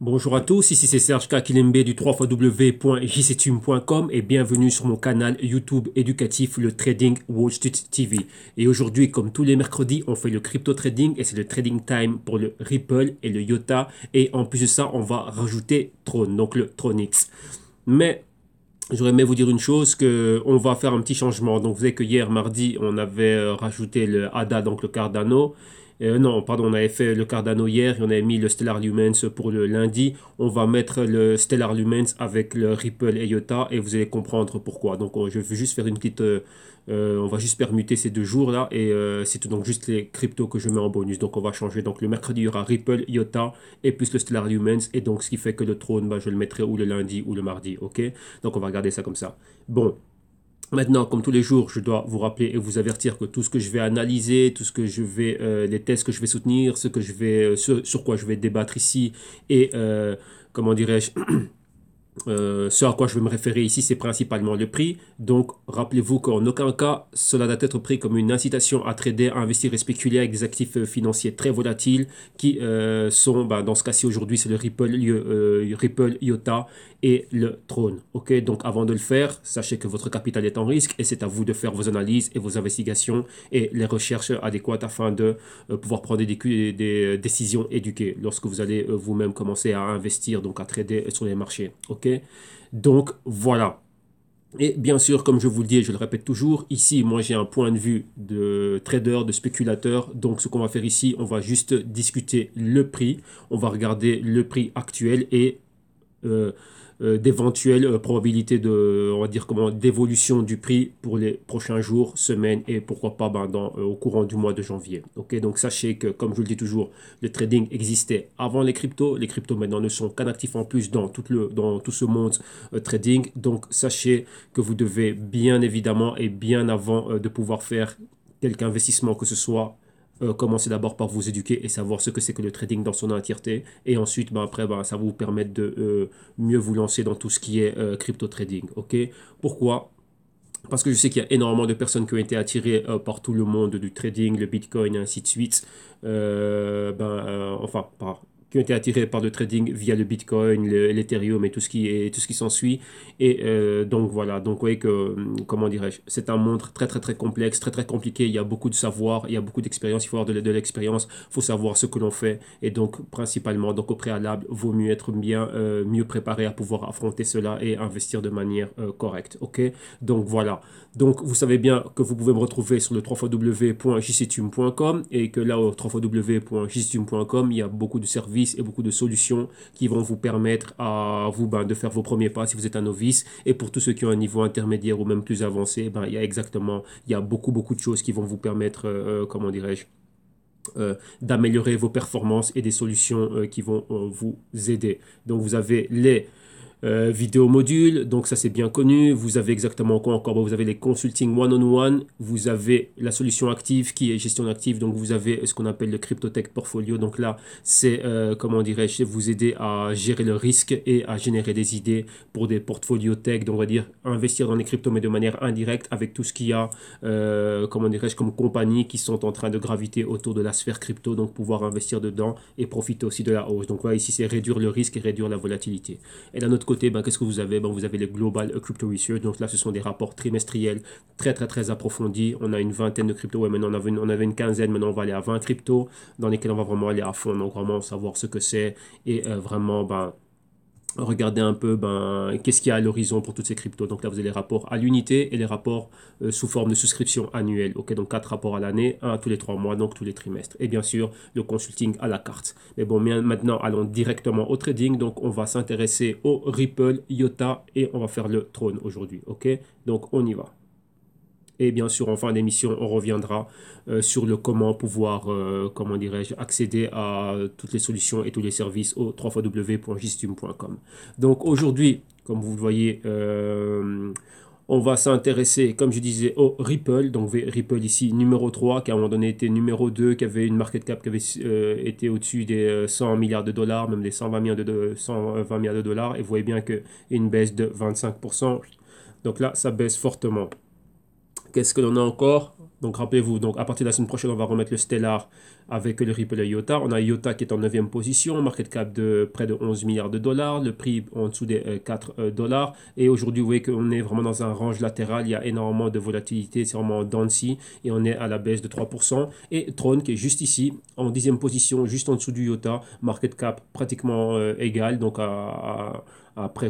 Bonjour à tous, ici c'est Serge Kakilembe du www.jctune.com et bienvenue sur mon canal YouTube éducatif le Trading Wall Street TV. Et aujourd'hui, comme tous les mercredis, on fait le crypto trading et c'est le trading time pour le Ripple et le IOTA. Et en plus de ça, on va rajouter Tron, donc le Tronix. Mais j'aurais aimé vous dire une chose, que on va faire un petit changement. Donc vous savez que hier, mardi, on avait rajouté le ADA, donc le Cardano. Non, pardon, on avait fait le Cardano hier et on avait mis le Stellar Lumens pour le lundi. On va mettre le Stellar Lumens avec le Ripple et IOTA et vous allez comprendre pourquoi. Donc je vais juste faire une petite... on va juste permuter ces deux jours-là et c'est tout, donc juste les cryptos que je mets en bonus. Donc on va changer. Donc le mercredi, il y aura Ripple, IOTA et plus le Stellar Lumens. Et donc ce qui fait que le trône, bah, je le mettrai ou le lundi ou le mardi. Ok? Donc on va regarder ça comme ça. Bon. Maintenant, comme tous les jours, je dois vous rappeler et vous avertir que tout ce que je vais analyser, tout ce que je vais, les tests que je vais soutenir, ce que je vais, sur quoi je vais débattre ici et comment dirais-je, ce à quoi je vais me référer ici, c'est principalement le prix. Donc, rappelez-vous qu'en aucun cas, cela doit être pris comme une incitation à trader, à investir et spéculer avec des actifs financiers très volatiles qui sont, bah, dans ce cas-ci aujourd'hui, c'est le Ripple, IOTA et le Tron. Ok, donc avant de le faire, sachez que votre capital est en risque et c'est à vous de faire vos analyses et vos investigations et les recherches adéquates afin de pouvoir prendre des décisions éduquées lorsque vous allez vous-même commencer à investir, donc à trader sur les marchés. Ok, donc voilà. Et bien sûr, comme je vous le dis et je le répète toujours, ici, moi j'ai un point de vue de trader, de spéculateur. Donc ce qu'on va faire ici, on va juste discuter le prix. On va regarder le prix actuel et euh, d'éventuelles probabilités de, on va dire comment, d'évolution du prix pour les prochains jours, semaines et pourquoi pas ben, au courant du mois de janvier. Ok, donc sachez que, comme je le dis toujours, le trading existait avant les cryptos. Les cryptos maintenant ne sont qu'un actif en plus dans tout ce monde trading. Donc sachez que vous devez bien évidemment et bien avant de pouvoir faire quelque investissement que ce soit commencez d'abord par vous éduquer et savoir ce que c'est que le trading dans son entièreté. Et ensuite, ben, après, ben, ça va vous permettre de mieux vous lancer dans tout ce qui est crypto trading. Ok? Pourquoi? Parce que je sais qu'il y a énormément de personnes qui ont été attirées par tout le monde du trading, le Bitcoin et ainsi de suite. Enfin, qui ont été attirés par le trading via le Bitcoin, l'Ethereum et tout ce qui s'ensuit. Et donc voilà, donc vous voyez que, comment dirais-je, c'est un monde très très très complexe, très très compliqué. Il y a beaucoup de savoir, il y a beaucoup d'expérience, il faut avoir de l'expérience, il faut savoir ce que l'on fait. Et donc principalement, donc au préalable, vaut mieux être bien mieux préparé à pouvoir affronter cela et investir de manière correcte. Ok? Donc voilà. Donc vous savez bien que vous pouvez me retrouver sur le www.jctune.com et que là au www.jctune.com il y a beaucoup de services et beaucoup de solutions qui vont vous permettre à vous ben, de faire vos premiers pas si vous êtes un novice. Et pour tous ceux qui ont un niveau intermédiaire ou même plus avancé, ben, il y a beaucoup de choses qui vont vous permettre, comment dirais-je, d'améliorer vos performances et des solutions qui vont vous aider. Donc vous avez les vidéo module, donc ça c'est bien connu. Vous avez exactement quoi encore? Bon, vous avez les consulting one-on-one, vous avez la solution active qui est gestion active, donc vous avez ce qu'on appelle le CryptoTech Portfolio. Donc là, c'est, comment dirais-je, vous aider à gérer le risque et à générer des idées pour des portfolios tech. Donc on va dire investir dans les cryptos, mais de manière indirecte avec tout ce qu'il y a, comment dirais-je, comme compagnies qui sont en train de graviter autour de la sphère crypto, donc pouvoir investir dedans et profiter aussi de la hausse. Donc voilà, ici c'est réduire le risque et réduire la volatilité. Et d'un autre côté, ben, qu'est-ce que vous avez? Ben, vous avez les Global Crypto Research. Donc là, ce sont des rapports trimestriels très approfondis. On a une vingtaine de cryptos. Ouais, maintenant, on avait une quinzaine. Maintenant, on va aller à 20 cryptos dans lesquels on va vraiment aller à fond. Donc vraiment savoir ce que c'est et vraiment ben, regardez un peu ben, qu'est-ce qu'il y a à l'horizon pour toutes ces cryptos. Donc là, vous avez les rapports à l'unité et les rapports sous forme de souscription annuelle. Ok, donc 4 rapports à l'année, un tous les 3 mois, donc tous les trimestres. Et bien sûr, le consulting à la carte. Mais bon, maintenant, allons directement au trading. Donc, on va s'intéresser au Ripple, IOTA et on va faire le Tron aujourd'hui. Ok, donc on y va. Et bien sûr, en fin d'émission, on reviendra sur le comment pouvoir, comment dirais-je, accéder à toutes les solutions et tous les services au www.gistume.com. Donc aujourd'hui, comme vous le voyez, on va s'intéresser, comme je disais, au Ripple. Donc Ripple ici, numéro 3, qui à un moment donné était numéro 2, qui avait une market cap qui avait été au-dessus des 100 milliards de dollars, même des 120 milliards de dollars. Et vous voyez bien qu'il y a une baisse de 25%. Donc là, ça baisse fortement. Qu'est-ce que l'on a encore? Donc rappelez-vous, donc à partir de la semaine prochaine, on va remettre le Stellar avec le Ripple et IOTA. On a IOTA qui est en 9e position, market cap de près de 11 milliards de dollars, le prix en dessous des 4 dollars. Et aujourd'hui, vous voyez qu'on est vraiment dans un range latéral, il y a énormément de volatilité, c'est vraiment down et on est à la baisse de 3%. Et Tron qui est juste ici, en 10e position, juste en dessous du IOTA, market cap pratiquement égal, donc après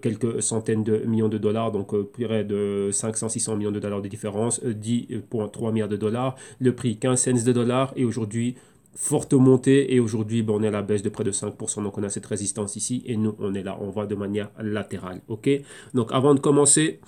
quelques centaines de millions de dollars, donc près de 500-600 millions de dollars de différence, 10,3 milliards de dollars, le prix 15 cents de dollars, et aujourd'hui, forte montée, et aujourd'hui on est à la baisse de près de 5%, donc on a cette résistance ici, et nous on est là, on va de manière latérale, ok. Donc avant de commencer,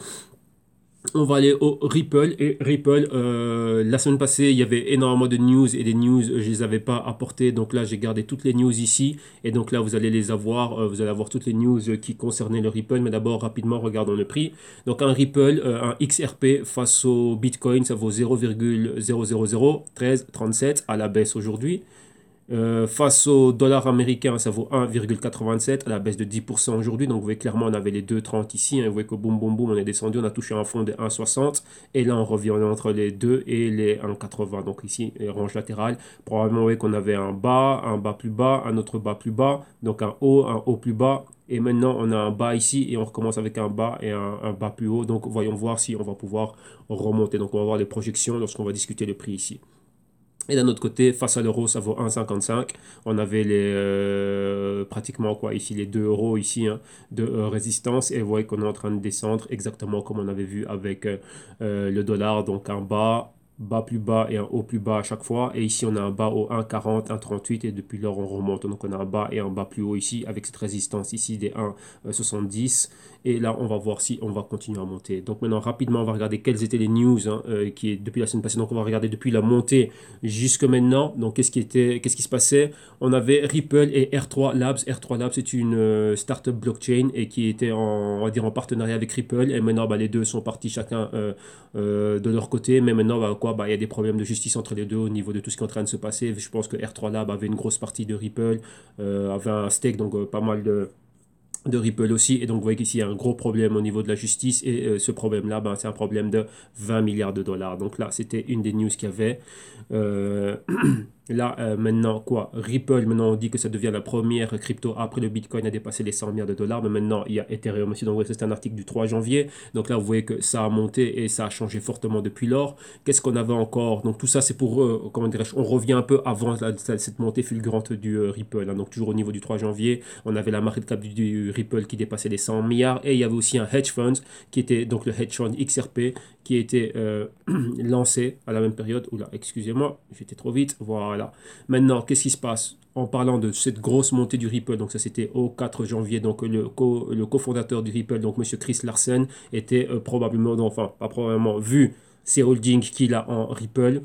on va aller au Ripple. Et Ripple, la semaine passée, il y avait énormément de news, et des news, je ne les avais pas apportées. Donc là, j'ai gardé toutes les news ici. Et donc là, vous allez les avoir. Vous allez avoir toutes les news qui concernaient le Ripple. Mais d'abord, rapidement, regardons le prix. Donc un Ripple, un XRP face au Bitcoin, ça vaut 0,0001337 à la baisse aujourd'hui. Face au dollar américain, ça vaut 1,87 à la baisse de 10% aujourd'hui. Donc vous voyez clairement, on avait les 2,30 ici. Vous voyez que boum, boum, boum, on est descendu. On a touché un fond de 1,60. Et là, on revient entre les 2 et les 1,80. Donc ici, range latérale. Probablement, vous voyez qu'on avait un bas plus bas, un autre bas plus bas. Donc un haut plus bas. Et maintenant, on a un bas ici et on recommence avec un bas et un bas plus haut. Donc voyons voir si on va pouvoir remonter. Donc on va voir les projections lorsqu'on va discuter le prix ici. Et d'un autre côté, face à l'euro, ça vaut 1,55. On avait pratiquement quoi ici, les 2 euros ici de résistance. Et vous voyez qu'on est en train de descendre exactement comme on avait vu avec le dollar. Donc un bas plus bas et un haut plus bas à chaque fois. Et ici, on a un bas au 1,40, 1,38. Et depuis lors, on remonte. Donc on a un bas et un bas plus haut ici avec cette résistance ici des 1,70. Et là, on va voir si on va continuer à monter. Donc maintenant, rapidement, on va regarder quelles étaient les news qui est depuis la semaine passée. Donc on va regarder depuis la montée jusque maintenant. Donc qu'est-ce qui se passait? On avait Ripple et R3 Labs. R3 Labs, c'est une startup blockchain et qui était on va dire en partenariat avec Ripple. Et maintenant, les deux sont partis chacun de leur côté. Mais maintenant, il y a des problèmes de justice entre les deux au niveau de tout ce qui est en train de se passer. Je pense que R3 Labs avait une grosse partie de Ripple, avait un stake, donc pas mal de Ripple aussi. Et donc vous voyez qu'ici il y a un gros problème au niveau de la justice, et ce problème là c'est un problème de 20 milliards de dollars. Donc là c'était une des news qu'il y avait. Là, maintenant, Ripple, maintenant, on dit que ça devient la première crypto après le Bitcoin à dépasser les 100 milliards de dollars. Mais maintenant, il y a Ethereum aussi. Donc, c'est un article du 3 janvier. Donc là, vous voyez que ça a monté et ça a changé fortement depuis lors. Qu'est-ce qu'on avait encore? Donc, tout ça, c'est pour, comment dirais-je, on revient un peu avant cette montée fulgurante du Ripple. Donc, toujours au niveau du 3 janvier, on avait la market cap du Ripple qui dépassait les 100 milliards. Et il y avait aussi un hedge fund qui était donc le hedge fund XRP qui a été lancé à la même période. Oula, excusez-moi, j'étais trop vite. Voilà. Maintenant, qu'est-ce qui se passe? En parlant de cette grosse montée du Ripple, donc ça c'était au 4 janvier, donc le cofondateur du Ripple, donc monsieur Chris Larsen, était probablement, enfin pas probablement, vu ses holdings qu'il a en Ripple.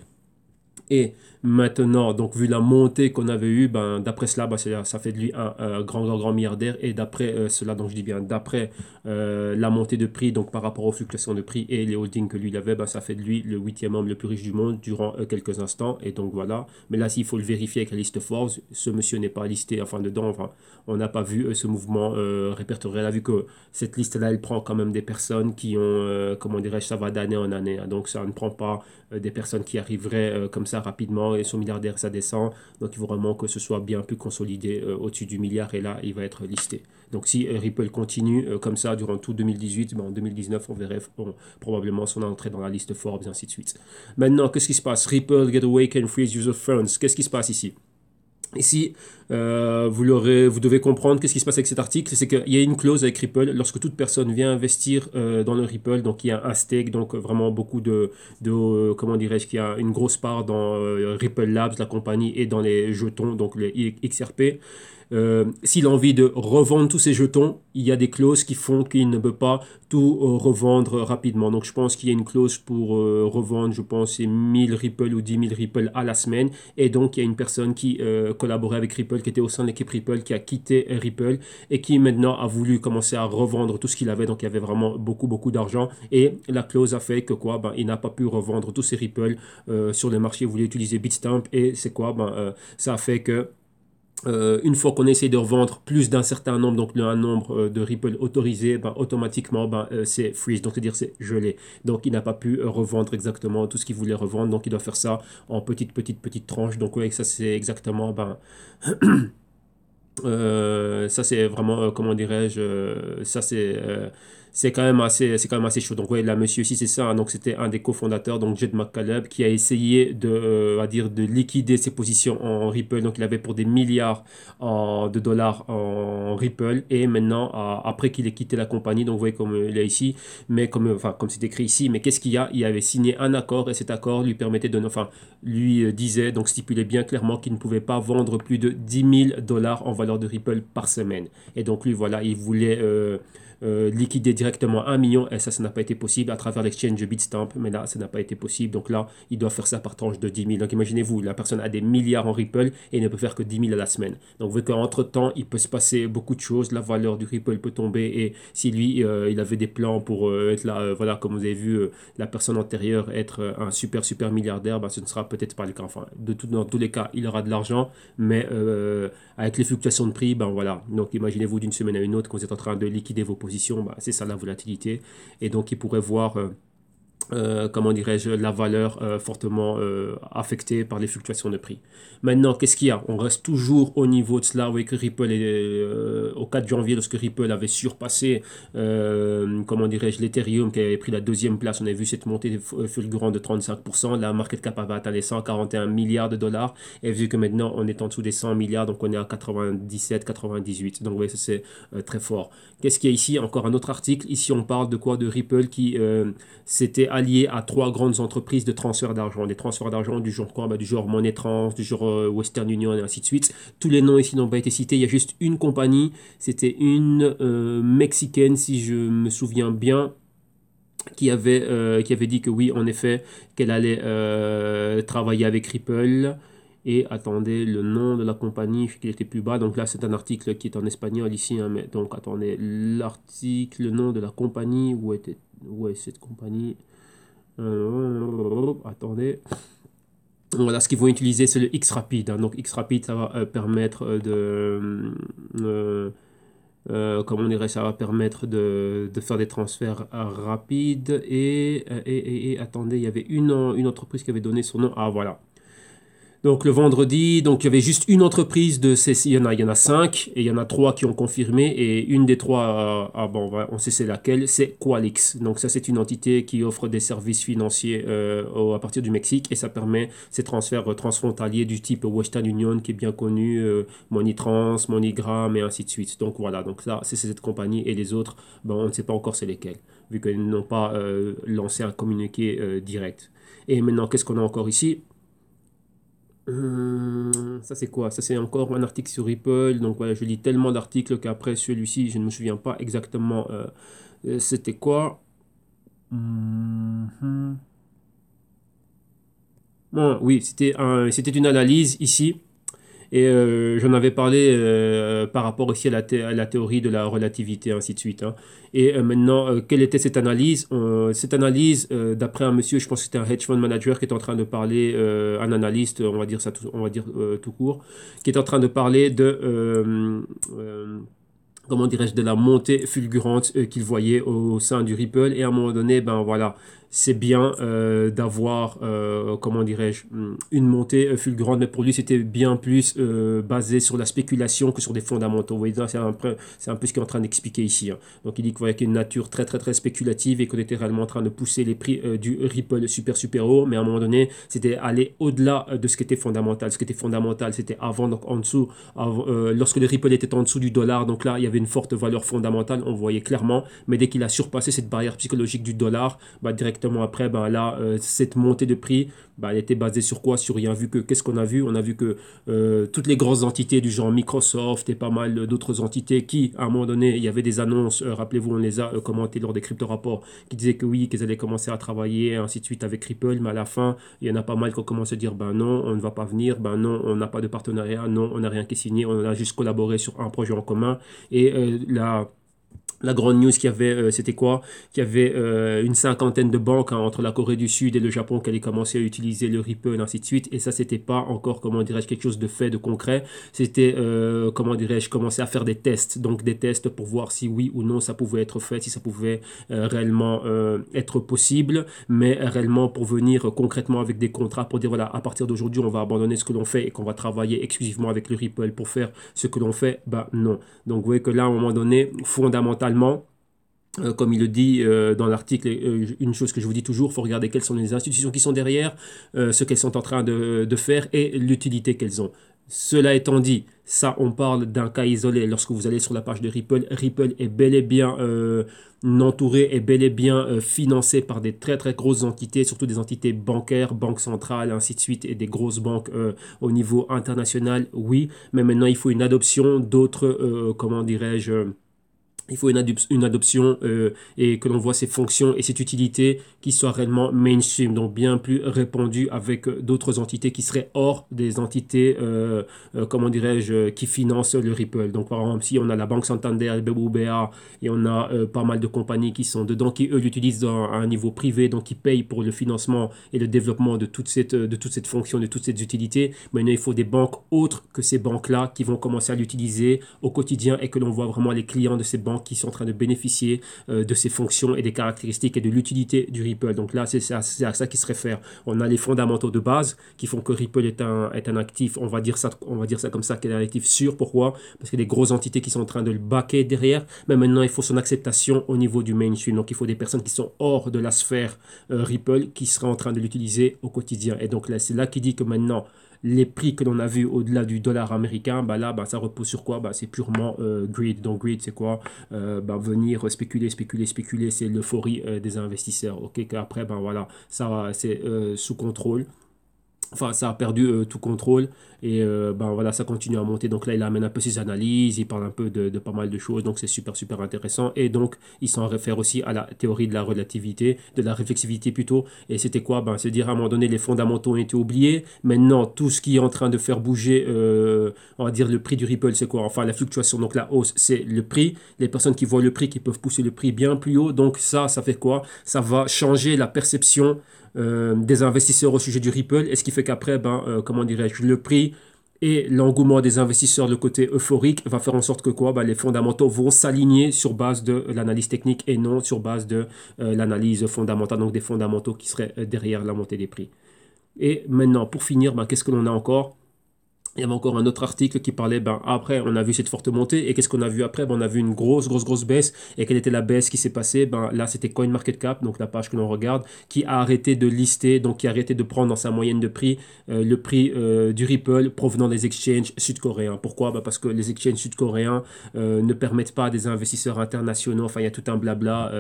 Et maintenant, donc vu la montée qu'on avait eue, d'après cela, ça fait de lui un grand milliardaire. Et d'après cela, donc je dis bien d'après la montée de prix, donc par rapport aux fluctuations de prix et les holdings que lui il avait, ça fait de lui le 8e homme le plus riche du monde durant quelques instants. Et donc voilà. Mais là, s'il faut le vérifier avec la liste Forbes, ce monsieur n'est pas listé, dedans, on n'a pas vu ce mouvement répertorié. On a vu que cette liste-là, elle prend quand même des personnes qui ont, comment dirais-je, ça va d'année en année. Donc ça ne prend pas des personnes qui arriveraient comme ça rapidement et sont milliardaires, ça descend. Donc il faut vraiment que ce soit bien plus consolidé au-dessus du milliard, et là il va être listé. Donc si Ripple continue comme ça durant tout 2018, en 2019 on verrait probablement son entrée dans la liste Forbes et ainsi de suite. Maintenant, qu'est-ce qui se passe? Ripple Gateway can freeze user funds. Qu'est-ce qui se passe ici? Ici, vous devez comprendre qu'est-ce qui se passe avec cet article, c'est qu'il y a une clause avec Ripple lorsque toute personne vient investir dans le Ripple, donc il y a un stake, donc vraiment beaucoup comment dirais-je, qu'il y a une grosse part dans Ripple Labs, la compagnie, et dans les jetons, donc les XRP. S'il a envie de revendre tous ses jetons, il y a des clauses qui font qu'il ne peut pas tout revendre rapidement. Donc je pense qu'il y a une clause pour revendre, je pense, c'est 1000 Ripple ou 10 000 Ripple à la semaine. Et donc il y a une personne qui collaborait avec Ripple, qui était au sein de l'équipe Ripple, qui a quitté Ripple et qui maintenant a voulu commencer à revendre tout ce qu'il avait. Donc il y avait vraiment beaucoup d'argent. Et la clause a fait que il n'a pas pu revendre tous ses Ripple sur le marché. Il voulait utiliser Bitstamp, et c'est ça a fait que une fois qu'on essaie de revendre plus d'un certain nombre, donc un nombre de Ripple autorisé, ben, automatiquement, c'est freeze, donc c'est-à-dire c'est gelé. Donc il n'a pas pu revendre exactement tout ce qu'il voulait revendre, donc il doit faire ça en petites tranches. Donc ouais, ça c'est exactement, ça c'est vraiment, comment dirais-je, ça c'est quand même assez chaud. Donc ouais, là monsieur ici c'est ça, hein. Donc c'était un des cofondateurs, donc Jed McCaleb, qui a essayé on va dire de liquider ses positions en Ripple. Donc il avait pour des milliards de dollars en Ripple, et maintenant après qu'il ait quitté la compagnie, donc vous voyez comme il est ici, mais comme c'est écrit ici, mais qu'est-ce qu'il y a? Il avait signé un accord, et cet accord lui permettait enfin lui disait, donc stipulait bien clairement qu'il ne pouvait pas vendre plus de 10 000 dollars en valeur de Ripple par semaine. Et donc lui, voilà, il voulait liquider directement 1 million, et ça n'a pas été possible à travers l'exchange Bitstamp, mais là, ça n'a pas été possible. Donc là, il doit faire ça par tranche de 10 000. Donc imaginez-vous, la personne a des milliards en Ripple et ne peut faire que 10 000 à la semaine. Donc vous voyez qu'entre-temps, il peut se passer beaucoup de choses, la valeur du Ripple peut tomber, et si lui, il avait des plans pour être là, voilà, comme vous avez vu, la personne antérieure être un super milliardaire, ce ne sera peut-être pas le cas. Enfin, dans tous les cas, il aura de l'argent, mais avec les fluctuations de prix, voilà. Donc imaginez-vous d'une semaine à une autre, quand vous êtes en train de liquider vos positions, c'est ça la volatilité. Et donc il pourrait voir comment dirais-je, la valeur fortement affectée par les fluctuations de prix. Maintenant, qu'est-ce qu'il y a? On reste toujours au niveau de cela. Vous voyez que Ripple, au 4 janvier, lorsque Ripple avait surpassé, comment dirais-je, l'Ethereum, qui avait pris la deuxième place, on a vu cette montée fulgurante de 35%. La market cap avait atteint les 141 milliards de dollars. Et vu que maintenant, on est en dessous des 100 milliards, donc on est à 97, 98. Donc, vous voyez, ça c'est très fort. Qu'est-ce qu'il y a ici? Encore un autre article. Ici, on parle de quoi? De Ripple qui s'était allié à trois grandes entreprises de transfert d'argent. Des transferts d'argent du genre quoi? Du genre Money Trans, du genre Western Union, et ainsi de suite. Tous les noms ici n'ont pas été cités. Il y a juste une compagnie. C'était une mexicaine, si je me souviens bien, qui avait dit que oui, en effet, qu'elle allait travailler avec Ripple. Et attendez, le nom de la compagnie, qu'il était plus bas. Donc là, c'est un article qui est en espagnol ici, hein, mais donc attendez, l'article, le nom de la compagnie, où est cette compagnie? Attendez. Voilà, ce qu'ils vont utiliser, c'est le X-Rapid, hein. Donc X-Rapid, ça va permettre comment on dirait, ça va permettre de faire des transferts rapides. Et attendez, il y avait une entreprise qui avait donné son nom. Ah voilà. Donc le vendredi, donc il y avait juste une entreprise il y en a cinq, et il y en a trois qui ont confirmé, et une des trois, on sait c'est laquelle, c'est Qualix. Donc ça c'est une entité qui offre des services financiers à partir du Mexique, et ça permet ces transferts transfrontaliers du type Western Union qui est bien connu, MoneyTrans, MoneyGram et ainsi de suite. Donc voilà, donc ça c'est cette compagnie, et les autres, on ne sait pas encore c'est lesquels, vu qu'ils n'ont pas lancé un communiqué direct. Et maintenant, qu'est-ce qu'on a encore ici? Ça c'est quoi? Ça c'est encore un article sur Ripple. Donc voilà, je lis tellement d'articles qu'après celui-ci, je ne me souviens pas exactement c'était quoi. Mhm. Bon, oui, c'était une analyse ici. Et j'en avais parlé par rapport aussi à la théorie de la relativité, ainsi de suite, hein. Et maintenant, quelle était cette analyse? Cette analyse, d'après un monsieur, je pense que c'était un hedge fund manager qui est en train de parler, un analyste, on va dire ça, on va dire tout court, qui est en train de parler comment dirais-je, de la montée fulgurante qu'il voyait au sein du Ripple. Et à un moment donné, voilà, c'est bien d'avoir, comment dirais-je, une montée fulgurante, mais pour lui, c'était bien plus basé sur la spéculation que sur des fondamentaux. Vous voyez, c'est un peu ce qu'il est en train d'expliquer ici, hein. Donc, il dit qu'il y a une nature très spéculative, et qu'on était réellement en train de pousser les prix du Ripple super haut, mais à un moment donné, c'était aller au-delà de ce qui était fondamental. Ce qui était fondamental, c'était avant, donc en dessous, lorsque le Ripple était en dessous du dollar, donc là, il y avait une forte valeur fondamentale, on voyait clairement, mais dès qu'il a surpassé cette barrière psychologique du dollar, directement après, là, cette montée de prix, elle était basée sur quoi? Sur rien. Vu que, qu'est-ce qu'on a vu? On a vu que toutes les grosses entités du genre Microsoft et pas mal d'autres entités qui, à un moment donné, il y avait des annonces, rappelez-vous, on les a commentées lors des crypto-rapports, qui disaient que oui, qu'ils allaient commencer à travailler, et ainsi de suite, avec Ripple, mais à la fin, il y en a pas mal qui ont commencé à dire, non, on ne va pas venir, non, on n'a pas de partenariat, non, on n'a rien qui est signé, on a juste collaboré sur un projet en commun. Et La grande news qu'il y avait, c'était quoi? Qu'il y avait une cinquantaine de banques, hein, entre la Corée du Sud et le Japon qui allaient commencer à utiliser le Ripple, et ainsi de suite. Et ça, c'était pas encore, comment dirais-je, quelque chose de fait, de concret. C'était, comment dirais-je, commencer à faire des tests. Donc des tests pour voir si oui ou non ça pouvait être fait, si ça pouvait réellement être possible, mais réellement pour venir concrètement avec des contrats pour dire, voilà, à partir d'aujourd'hui, on va abandonner ce que l'on fait et qu'on va travailler exclusivement avec le Ripple pour faire ce que l'on fait. Bah non. Donc vous voyez que là, à un moment donné, fondamentalement, comme il le dit dans l'article, une chose que je vous dis toujours, il faut regarder quelles sont les institutions qui sont derrière, ce qu'elles sont en train de faire et l'utilité qu'elles ont. Cela étant dit, ça on parle d'un cas isolé. Lorsque vous allez sur la page de Ripple, Ripple est bel et bien entouré, est bel et bien financé par des très très grosses entités, surtout des entités bancaires, banques centrales, ainsi de suite, et des grosses banques au niveau international, oui. Mais maintenant il faut une adoption d'autres, comment dirais-je, il faut une adoption et que l'on voit ses fonctions et cette utilité qui soit réellement mainstream, donc bien plus répandue avec d'autres entités qui seraient hors des entités, comment dirais-je, qui financent le Ripple. Donc par exemple, si on a la Banque Santander, BBVA, et on a pas mal de compagnies qui sont dedans, qui eux l'utilisent à un niveau privé, donc qui payent pour le financement et le développement de toute cette fonction, de toute cette utilité. Maintenant, il faut des banques autres que ces banques-là qui vont commencer à l'utiliser au quotidien et que l'on voit vraiment les clients de ces banques qui sont en train de bénéficier de ces fonctions et des caractéristiques et de l'utilité du Ripple. Donc là, c'est à ça qui se réfère. On a les fondamentaux de base qui font que Ripple est un actif, on va dire ça comme ça, qu'est un actif sûr. Pourquoi? Parce qu'il y a des grosses entités qui sont en train de le backer derrière, mais maintenant il faut son acceptation au niveau du mainstream. Donc il faut des personnes qui sont hors de la sphère Ripple qui seraient en train de l'utiliser au quotidien. Et donc là, c'est là qu'il dit que maintenant, les prix que l'on a vus au-delà du dollar américain, bah là, bah, ça repose sur quoi? Bah, c'est purement greed. Donc greed, c'est quoi? Bah, venir spéculer, c'est l'euphorie des investisseurs. Ok, qu'après, ben voilà, ça c'est sous contrôle. Enfin, ça a perdu tout contrôle et ben voilà, ça continue à monter. Donc là, il amène un peu ses analyses, il parle un peu de pas mal de choses, donc c'est super intéressant. Et donc, il s'en réfère aussi à la théorie de la relativité, de la réflexivité plutôt. Et c'était quoi? Ben, c'est dire à un moment donné, les fondamentaux ont été oubliés. Maintenant, tout ce qui est en train de faire bouger, on va dire le prix du Ripple, c'est quoi? Enfin, la fluctuation, donc la hausse, c'est le prix. Les personnes qui voient le prix, qui peuvent pousser le prix bien plus haut. Donc ça fait quoi? Ça va changer la perception des investisseurs au sujet du Ripple, et ce qui fait qu'après, comment dirais-je, le prix et l'engouement des investisseurs, le côté euphorique, va faire en sorte que quoi, les fondamentaux vont s'aligner sur base de l'analyse technique et non sur base de l'analyse fondamentale, donc des fondamentaux qui seraient derrière la montée des prix. Et maintenant, pour finir, qu'est-ce que l'on a encore? Il y avait encore un autre article qui parlait, après, on a vu cette forte montée, et qu'est-ce qu'on a vu après? On a vu une grosse baisse, et quelle était la baisse qui s'est passée? Là, c'était CoinMarketCap, donc la page que l'on regarde, qui a arrêté de lister, donc qui a arrêté de prendre dans sa moyenne de prix, le prix du Ripple provenant des exchanges sud-coréens. Pourquoi? Parce que les exchanges sud-coréens ne permettent pas à des investisseurs internationaux, enfin, il y a tout un blabla,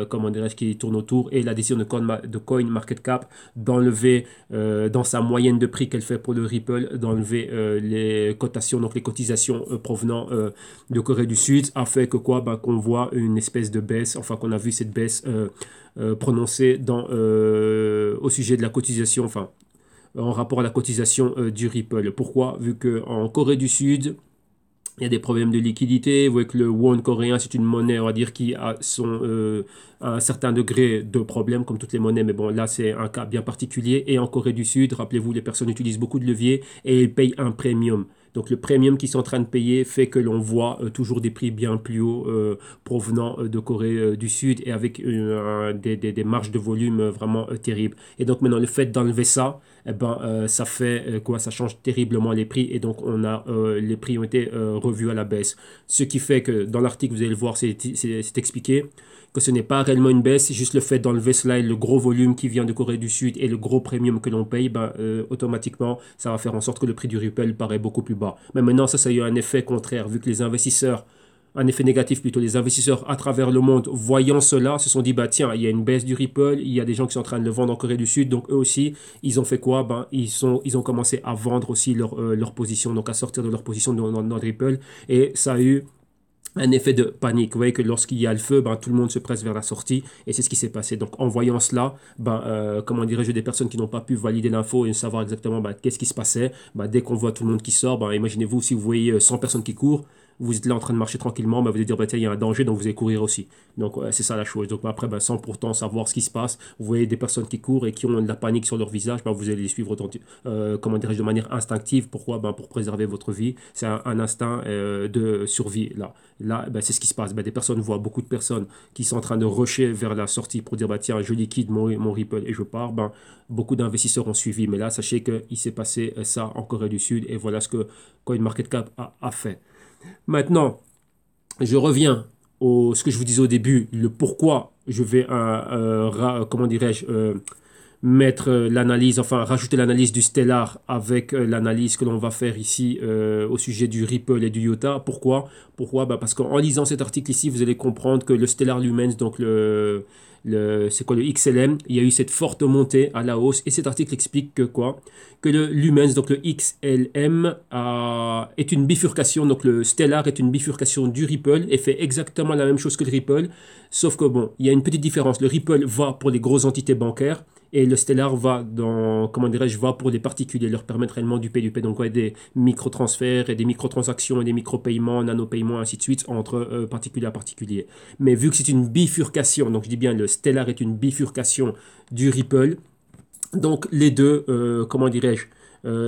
comment dirais-je, qui tourne autour, et la décision de CoinMarketCap d'enlever dans sa moyenne de prix qu'elle fait pour le Ripple, d'enlever les cotations, donc les cotisations provenant de Corée du Sud, a fait que quoi, qu'on voit une espèce de baisse, enfin qu'on a vu cette baisse prononcée au sujet de la cotisation, enfin en rapport à la cotisation du Ripple. Pourquoi? Vu qu'en Corée du Sud, il y a des problèmes de liquidité. Vous voyez que le won coréen, c'est une monnaie, on va dire, qui a un certain degré de problème, comme toutes les monnaies. Mais bon, là, c'est un cas bien particulier. Et en Corée du Sud, rappelez-vous, les personnes utilisent beaucoup de leviers et elles payent un premium. Donc le premium qu'ils sont en train de payer fait que l'on voit toujours des prix bien plus hauts provenant de Corée du Sud et avec des marges de volume vraiment terribles. Et donc maintenant, le fait d'enlever ça, ça fait quoi? Ça change terriblement les prix, et donc les prix ont été revus à la baisse. Ce qui fait que dans l'article, vous allez le voir, c'est expliqué que ce n'est pas réellement une baisse, c'est juste le fait d'enlever cela et le gros volume qui vient de Corée du Sud et le gros premium que l'on paye, automatiquement, ça va faire en sorte que le prix du Ripple paraît beaucoup plus bas. Mais maintenant, ça a eu un effet contraire, vu que les investisseurs, un effet négatif plutôt, les investisseurs à travers le monde, voyant cela, se sont dit, tiens, il y a une baisse du Ripple, il y a des gens qui sont en train de le vendre en Corée du Sud, donc eux aussi, ils ont fait quoi? Ils ont commencé à vendre aussi leur position, donc à sortir de leur position dans le Ripple, et ça a eu un effet de panique. Vous voyez que lorsqu'il y a le feu, tout le monde se presse vers la sortie, et c'est ce qui s'est passé. Donc en voyant cela, comment dirais-je, des personnes qui n'ont pas pu valider l'info et savoir exactement qu'est-ce qui se passait, dès qu'on voit tout le monde qui sort, imaginez-vous si vous voyez 100 personnes qui courent, vous êtes là en train de marcher tranquillement, bah, vous allez dire, bah, tiens, il y a un danger, donc vous allez courir aussi. Donc, c'est ça la chose. Donc, bah, après, bah, sans pourtant savoir ce qui se passe, vous voyez des personnes qui courent et qui ont de la panique sur leur visage, bah, vous allez les suivre comment dirais-je, de manière instinctive. Pourquoi? Ben, pour préserver votre vie. C'est un instinct de survie, là. Là, ben, c'est ce qui se passe. Ben, des personnes voient beaucoup de personnes qui sont en train de rusher vers la sortie pour dire, bah, tiens, je liquide mon Ripple et je pars. Ben, beaucoup d'investisseurs ont suivi. Mais là, sachez qu'il s'est passé ça en Corée du Sud et voilà ce que CoinMarketCap a fait. Maintenant, je reviens au ce que je vous disais au début, le pourquoi je vais, comment dirais-je, mettre l'analyse, enfin rajouter l'analyse du Stellar avec l'analyse que l'on va faire ici au sujet du Ripple et du IOTA. Pourquoi? Pourquoi? Bah parce qu'en lisant cet article ici, vous allez comprendre que le Stellar Lumens, donc c'est quoi le XLM, il y a eu cette forte montée à la hausse et cet article explique que quoi? Que le Lumens, donc le XLM, est une bifurcation, donc le Stellar est une bifurcation du Ripple et fait exactement la même chose que le Ripple, sauf que bon, il y a une petite différence. Le Ripple va pour les grosses entités bancaires et le Stellar va dans, comment dirais-je, va pour les particuliers, leur permettre réellement du P2P, donc ouais, des micro-transferts et des micro-transactions et des micro-paiements, nano-paiements, ainsi de suite, entre particulier à particulier. Mais vu que c'est une bifurcation, donc je dis bien le Stellar est une bifurcation du Ripple, donc les deux, comment dirais-je,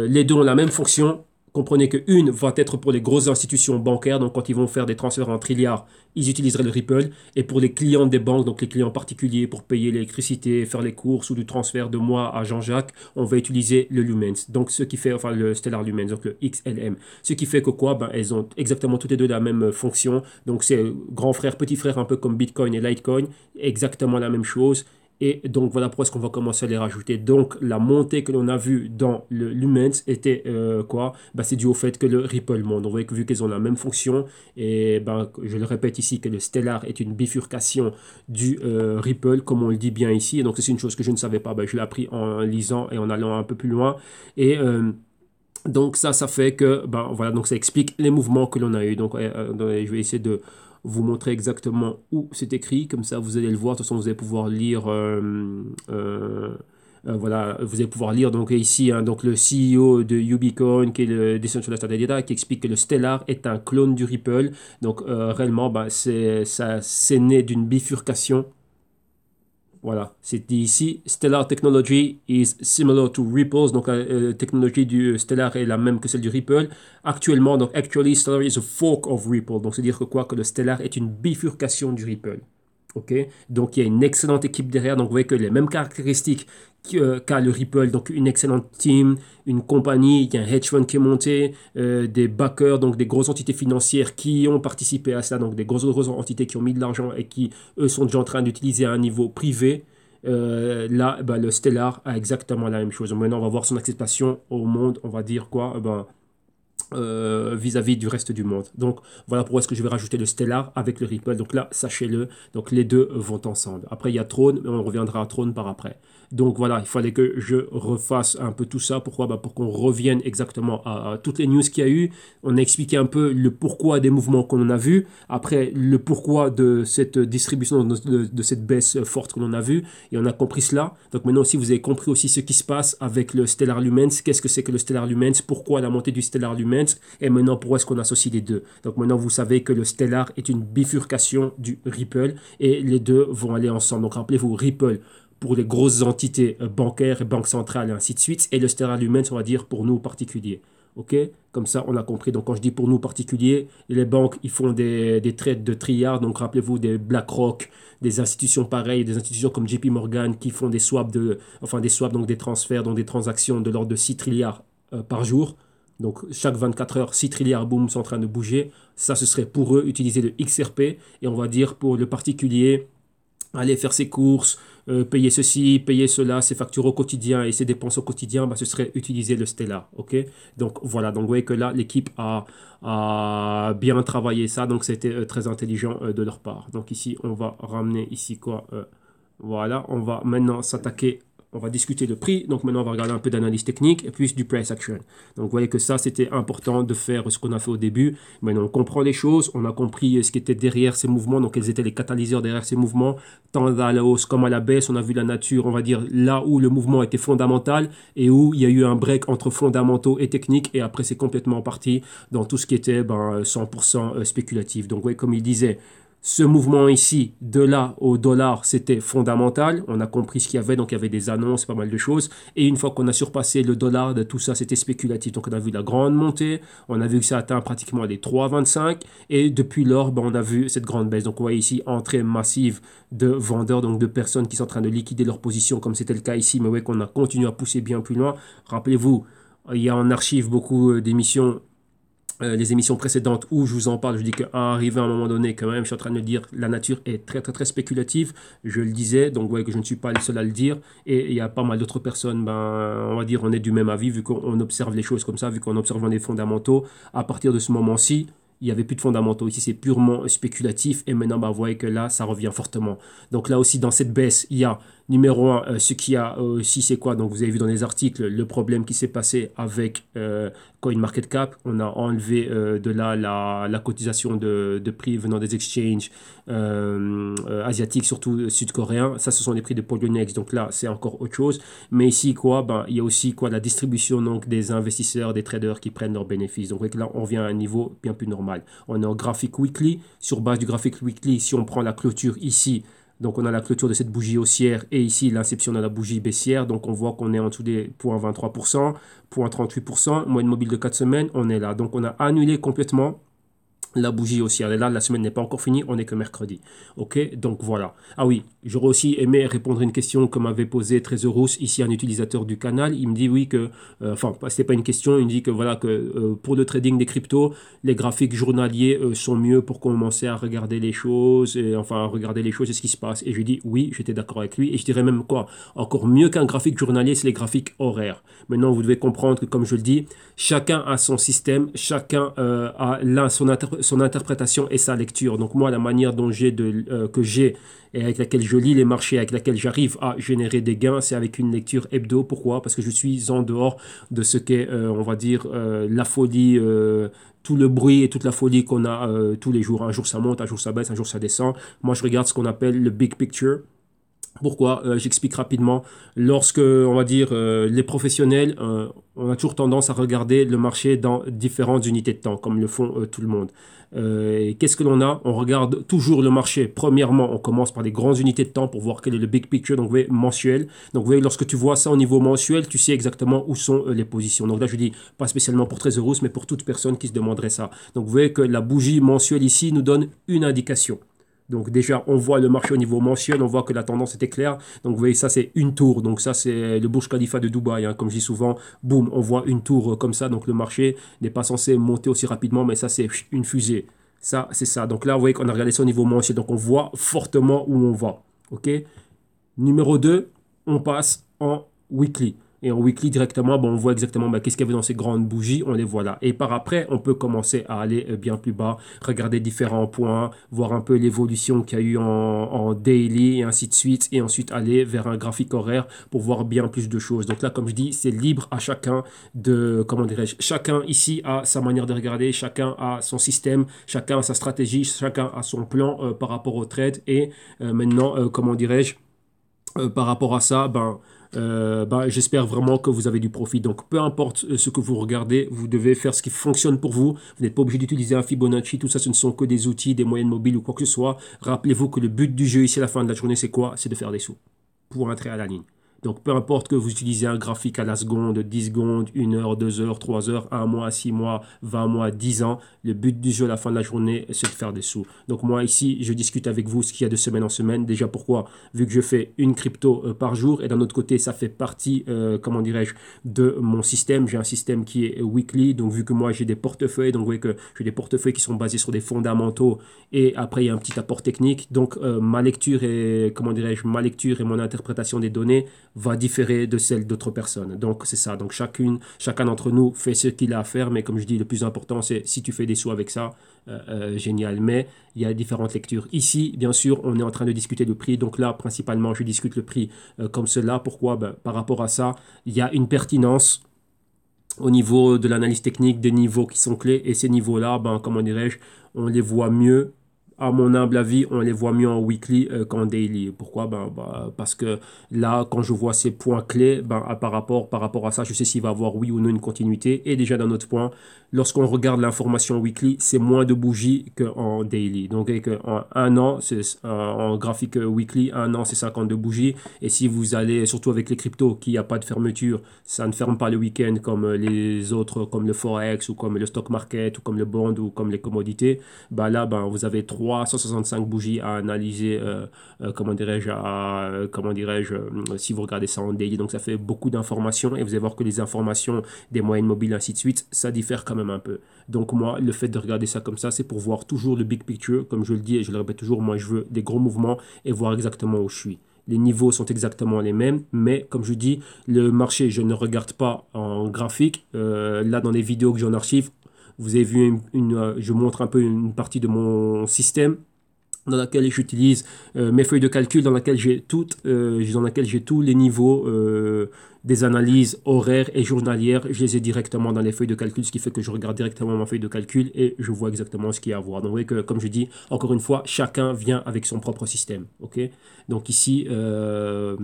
les deux ont la même fonction. Comprenez qu'une va être pour les grosses institutions bancaires, donc quand ils vont faire des transferts en trilliards, ils utiliseraient le Ripple. Et pour les clients des banques, donc les clients particuliers pour payer l'électricité, faire les courses ou du transfert de moi à Jean-Jacques, on va utiliser le Lumens. Donc ce qui fait, enfin le Stellar Lumens, donc le XLM. Ce qui fait que quoi, ben, elles ont exactement toutes les deux la même fonction. Donc c'est grand frère, petit frère, un peu comme Bitcoin et Litecoin, exactement la même chose. Et donc voilà pourquoi est-ce qu'on va commencer à les rajouter. Donc la montée que l'on a vue dans le Lumens était quoi? Bah, c'est dû au fait que le Ripple monte. On voit que vu qu'ils ont la même fonction, et ben, je le répète ici que le Stellar est une bifurcation du Ripple, comme on le dit bien ici. Et donc c'est une chose que je ne savais pas. Ben, je l'ai appris en lisant et en allant un peu plus loin. Et donc ça fait que, ben voilà, donc ça explique les mouvements que l'on a eu. Donc je vais essayer de vous montrer exactement où c'est écrit, comme ça vous allez le voir. De toute façon, vous allez pouvoir lire, voilà, vous allez pouvoir lire donc ici, hein, donc le CEO de Ubicoin, qui est le Decentralized Data, qui explique que le Stellar est un clone du Ripple. Donc réellement, bah, c'est né d'une bifurcation. Voilà, c'est dit ici, Stellar Technology is similar to Ripple's, donc la technologie du Stellar est la même que celle du Ripple. Actuellement, donc actually Stellar is a fork of Ripple, donc c'est-à-dire que quoi, que le Stellar est une bifurcation du Ripple. Ok, donc il y a une excellente équipe derrière, donc vous voyez que les mêmes caractéristiques qu'a le Ripple, donc une excellente team, une compagnie, il y a un hedge fund qui est monté, des backers, donc des grosses entités financières qui ont participé à ça, donc des grosses entités qui ont mis de l'argent et qui, eux, sont déjà en train d'utiliser à un niveau privé. Là, ben, le Stellar a exactement la même chose. Maintenant, on va voir son acceptation au monde, on va dire quoi, ben, vis-à-vis du reste du monde. Donc voilà pourquoi est-ce que je vais rajouter le Stellar avec le Ripple. Donc là, sachez-le, donc les deux vont ensemble. Après, il y a Throne, mais on reviendra à Throne par après. Donc voilà, il fallait que je refasse un peu tout ça. Pourquoi? Bah, pour qu'on revienne exactement à toutes les news qu'il y a eu. On a expliqué un peu le pourquoi des mouvements qu'on a vus. Après, le pourquoi de cette distribution, de cette baisse forte que l'on a vue. Et on a compris cela. Donc maintenant aussi, vous avez compris aussi ce qui se passe avec le Stellar Lumens. Qu'est-ce que c'est que le Stellar Lumens? Pourquoi la montée du Stellar Lumens? Et maintenant, pourquoi est-ce qu'on associe les deux? Donc maintenant, vous savez que le Stellar est une bifurcation du Ripple. Et les deux vont aller ensemble. Donc rappelez-vous, Ripple pour les grosses entités bancaires et banques centrales et ainsi de suite, et le Stellar Lumens, on va dire, pour nous particuliers. Ok? Comme ça, on a compris. Donc, quand je dis pour nous particuliers, les banques, ils font des trades de trilliards. Donc, rappelez-vous des BlackRock, des institutions pareilles, des institutions comme JP Morgan qui font des swaps, donc des transferts, donc des transactions de l'ordre de 6 trilliards par jour. Donc, chaque 24 heures, 6 trilliards, boum, sont en train de bouger. Ça, ce serait pour eux utiliser le XRP. Et on va dire pour le particulier, aller faire ses courses, payer ceci, payer cela, ses factures au quotidien et ses dépenses au quotidien, bah, ce serait utiliser le Stellar. Ok, donc voilà, donc vous voyez que là, l'équipe a bien travaillé ça, donc c'était très intelligent de leur part. Donc ici, on va ramener ici quoi, voilà, on va maintenant s'attaquer, on va discuter le prix. Donc maintenant, on va regarder un peu d'analyse technique et puis du price action. Donc vous voyez que ça, c'était important de faire ce qu'on a fait au début. Maintenant, on comprend les choses, on a compris ce qui était derrière ces mouvements, donc quels étaient les catalyseurs derrière ces mouvements, tant à la hausse comme à la baisse. On a vu la nature, on va dire, là où le mouvement était fondamental et où il y a eu un break entre fondamentaux et techniques. Et après, c'est complètement parti dans tout ce qui était 100% spéculatif. Donc, vous voyez, comme il disait, ce mouvement ici, de là au dollar, c'était fondamental. On a compris ce qu'il y avait, donc il y avait des annonces, pas mal de choses. Et une fois qu'on a surpassé le dollar, de tout ça, c'était spéculatif. Donc on a vu la grande montée, on a vu que ça atteint pratiquement les 3,25. Et depuis lors, on a vu cette grande baisse. Donc on voit ici entrée massive de vendeurs, donc de personnes qui sont en train de liquider leur position, comme c'était le cas ici. Mais vous voyez qu'on a continué à pousser bien plus loin. Rappelez-vous, il y a en archive beaucoup d'émissions. Les émissions précédentes où je vous en parle, je dis qu'à arriver à un moment donné, quand même, je suis en train de le dire, la nature est très très très spéculative. Je le disais, donc vous voyez que je ne suis pas le seul à le dire. Et il y a pas mal d'autres personnes, on va dire, on est du même avis, vu qu'on observe les choses comme ça, vu qu'on observe les fondamentaux. À partir de ce moment-ci, il n'y avait plus de fondamentaux. Ici, c'est purement spéculatif. Et maintenant, vous voyez que là, ça revient fortement. Donc là aussi, dans cette baisse, il y a, numéro un, ce qu'il y a aussi, c'est quoi? Donc vous avez vu dans les articles le problème qui s'est passé avec CoinMarketCap. On a enlevé de là la cotisation de prix venant des exchanges asiatiques, surtout sud-coréens. Ça, ce sont les prix de Polynex. Donc là, c'est encore autre chose. Mais ici, quoi? Il y a aussi quoi? La distribution donc, des investisseurs, des traders qui prennent leurs bénéfices. Donc là, on vient à un niveau bien plus normal. On est en graphique weekly. Sur base du graphique weekly, si on prend la clôture ici, donc on a la clôture de cette bougie haussière et ici l'inception de la bougie baissière. Donc on voit qu'on est en dessous des 0,23%, 0,38%, moyenne mobile de 4 semaines, on est là. Donc on a annulé complètement la bougie haussière. Et là, la semaine n'est pas encore finie, on n'est que mercredi. Ok, donc voilà. Ah oui, j'aurais aussi aimé répondre à une question que m'avait posée Trezorus, ici un utilisateur du canal. Il me dit oui que, c'était pas une question, il me dit que voilà, que pour le trading des cryptos, les graphiques journaliers sont mieux pour commencer à regarder les choses, et enfin à regarder les choses et ce qui se passe. Et je lui dis oui, j'étais d'accord avec lui. Et je dirais même quoi, encore mieux qu'un graphique journalier, c'est les graphiques horaires. Maintenant, vous devez comprendre que, comme je le dis, chacun a son système, chacun a son interprétation et sa lecture. Donc moi, la manière dont que j'ai et avec laquelle je lis les marchés, avec laquelle j'arrive à générer des gains, c'est avec une lecture hebdo. Pourquoi? Parce que je suis en dehors de ce qu'est, on va dire, la folie, tout le bruit et toute la folie qu'on a tous les jours. Un jour ça monte, un jour ça baisse, un jour ça descend. Moi, je regarde ce qu'on appelle le big picture. Pourquoi? J'explique rapidement. Lorsque, on va dire, les professionnels, on a toujours tendance à regarder le marché dans différentes unités de temps, comme le font tout le monde. Qu'est-ce que l'on a? On regarde toujours le marché. Premièrement, on commence par des grandes unités de temps pour voir quel est le big picture, donc vous voyez, mensuel. Donc vous voyez, lorsque tu vois ça au niveau mensuel, tu sais exactement où sont les positions. Donc là, je dis pas spécialement pour Trezorus, mais pour toute personne qui se demanderait ça. Donc vous voyez que la bougie mensuelle ici nous donne une indication. Donc déjà, on voit le marché au niveau mensuel, on voit que la tendance était claire. Donc vous voyez, ça c'est une tour. Donc ça c'est le Burj Khalifa de Dubaï. Hein. Comme je dis souvent, boum, on voit une tour comme ça. Donc le marché n'est pas censé monter aussi rapidement, mais ça c'est une fusée. Ça, c'est ça. Donc là, vous voyez qu'on a regardé ça au niveau mensuel. Donc on voit fortement où on va. OK? Numéro 2, on passe en weekly. Et en weekly directement, on voit exactement qu'est-ce qu'il y avait dans ces grandes bougies, on les voit là. Et par après, on peut commencer à aller bien plus bas, regarder différents points, voir un peu l'évolution qu'il y a eu en daily et ainsi de suite, et ensuite aller vers un graphique horaire pour voir bien plus de choses. Donc là, comme je dis, c'est libre à chacun de, comment dirais-je, chacun ici a sa manière de regarder, chacun a son système, chacun a sa stratégie, chacun a son plan par rapport au trade. Et maintenant, comment dirais-je, par rapport à ça, j'espère vraiment que vous avez du profit. Donc, peu importe ce que vous regardez, vous devez faire ce qui fonctionne pour vous. Vous n'êtes pas obligé d'utiliser un Fibonacci. Tout ça, ce ne sont que des outils, des moyennes mobiles ou quoi que ce soit. Rappelez-vous que le but du jeu ici à la fin de la journée, c'est quoi? C'est de faire des sous pour entrer à la ligne. Donc, peu importe que vous utilisez un graphique à la seconde, 10 secondes, 1 heure, 2 heures, 3 heures, 1 mois, 6 mois, 20 mois, 10 ans, le but du jeu à la fin de la journée, c'est de faire des sous. Donc, moi, ici, je discute avec vous ce qu'il y a de semaine en semaine. Déjà, pourquoi? Vu que je fais une crypto par jour et d'un autre côté, ça fait partie, comment dirais-je, de mon système. J'ai un système qui est weekly. Donc, vu que moi, j'ai des portefeuilles, donc vous voyez que j'ai des portefeuilles qui sont basés sur des fondamentaux et après, il y a un petit apport technique. Donc, ma lecture et, comment dirais-je, ma lecture et mon interprétation des données va différer de celle d'autres personnes. Donc c'est ça. Donc chacun d'entre nous fait ce qu'il a à faire, mais comme je dis, le plus important, c'est si tu fais des sous avec ça, génial. Mais il y a différentes lectures. Ici, bien sûr, on est en train de discuter le prix. Donc là, principalement, je discute le prix comme cela. Pourquoi? Ben, par rapport à ça, il y a une pertinence au niveau de l'analyse technique, des niveaux qui sont clés. Et ces niveaux-là, ben, comment dirais-je, on les voit mieux. À mon humble avis, on les voit mieux en weekly qu'en daily. Pourquoi? Parce que là, quand je vois ces points clés, par rapport à ça, je sais s'il va y avoir oui ou non une continuité. Et déjà d'un autre point, lorsqu'on regarde l'information weekly, c'est moins de bougies qu'en daily. Donc, en un an, en graphique weekly, un an, c'est 52 bougies. Et si vous allez, surtout avec les cryptos, qui n'y a pas de fermeture, ça ne ferme pas le week-end comme les autres, comme le Forex ou comme le stock market ou comme le bond ou comme les commodités. Là, vous avez 365 bougies à analyser, comment dirais-je, si vous regardez ça en daily. Donc, ça fait beaucoup d'informations et vous allez voir que les informations des moyennes mobiles, ainsi de suite, ça diffère quand même un peu. Donc, moi, le fait de regarder ça comme ça, c'est pour voir toujours le big picture. Comme je le dis et je le répète toujours, moi, je veux des gros mouvements et voir exactement où je suis. Les niveaux sont exactement les mêmes, mais comme je dis, le marché, je ne regarde pas en graphique. Là, dans les vidéos que j'en archive, vous avez vu, je montre un peu une partie de mon système dans laquelle j'utilise mes feuilles de calcul, dans laquelle j'ai tous les niveaux des analyses horaires et journalières. Je les ai directement dans les feuilles de calcul, ce qui fait que je regarde directement ma feuille de calcul et je vois exactement ce qu'il y a à voir. Donc, vous voyez que, comme je dis, encore une fois, chacun vient avec son propre système. Ok? Donc ici, moi,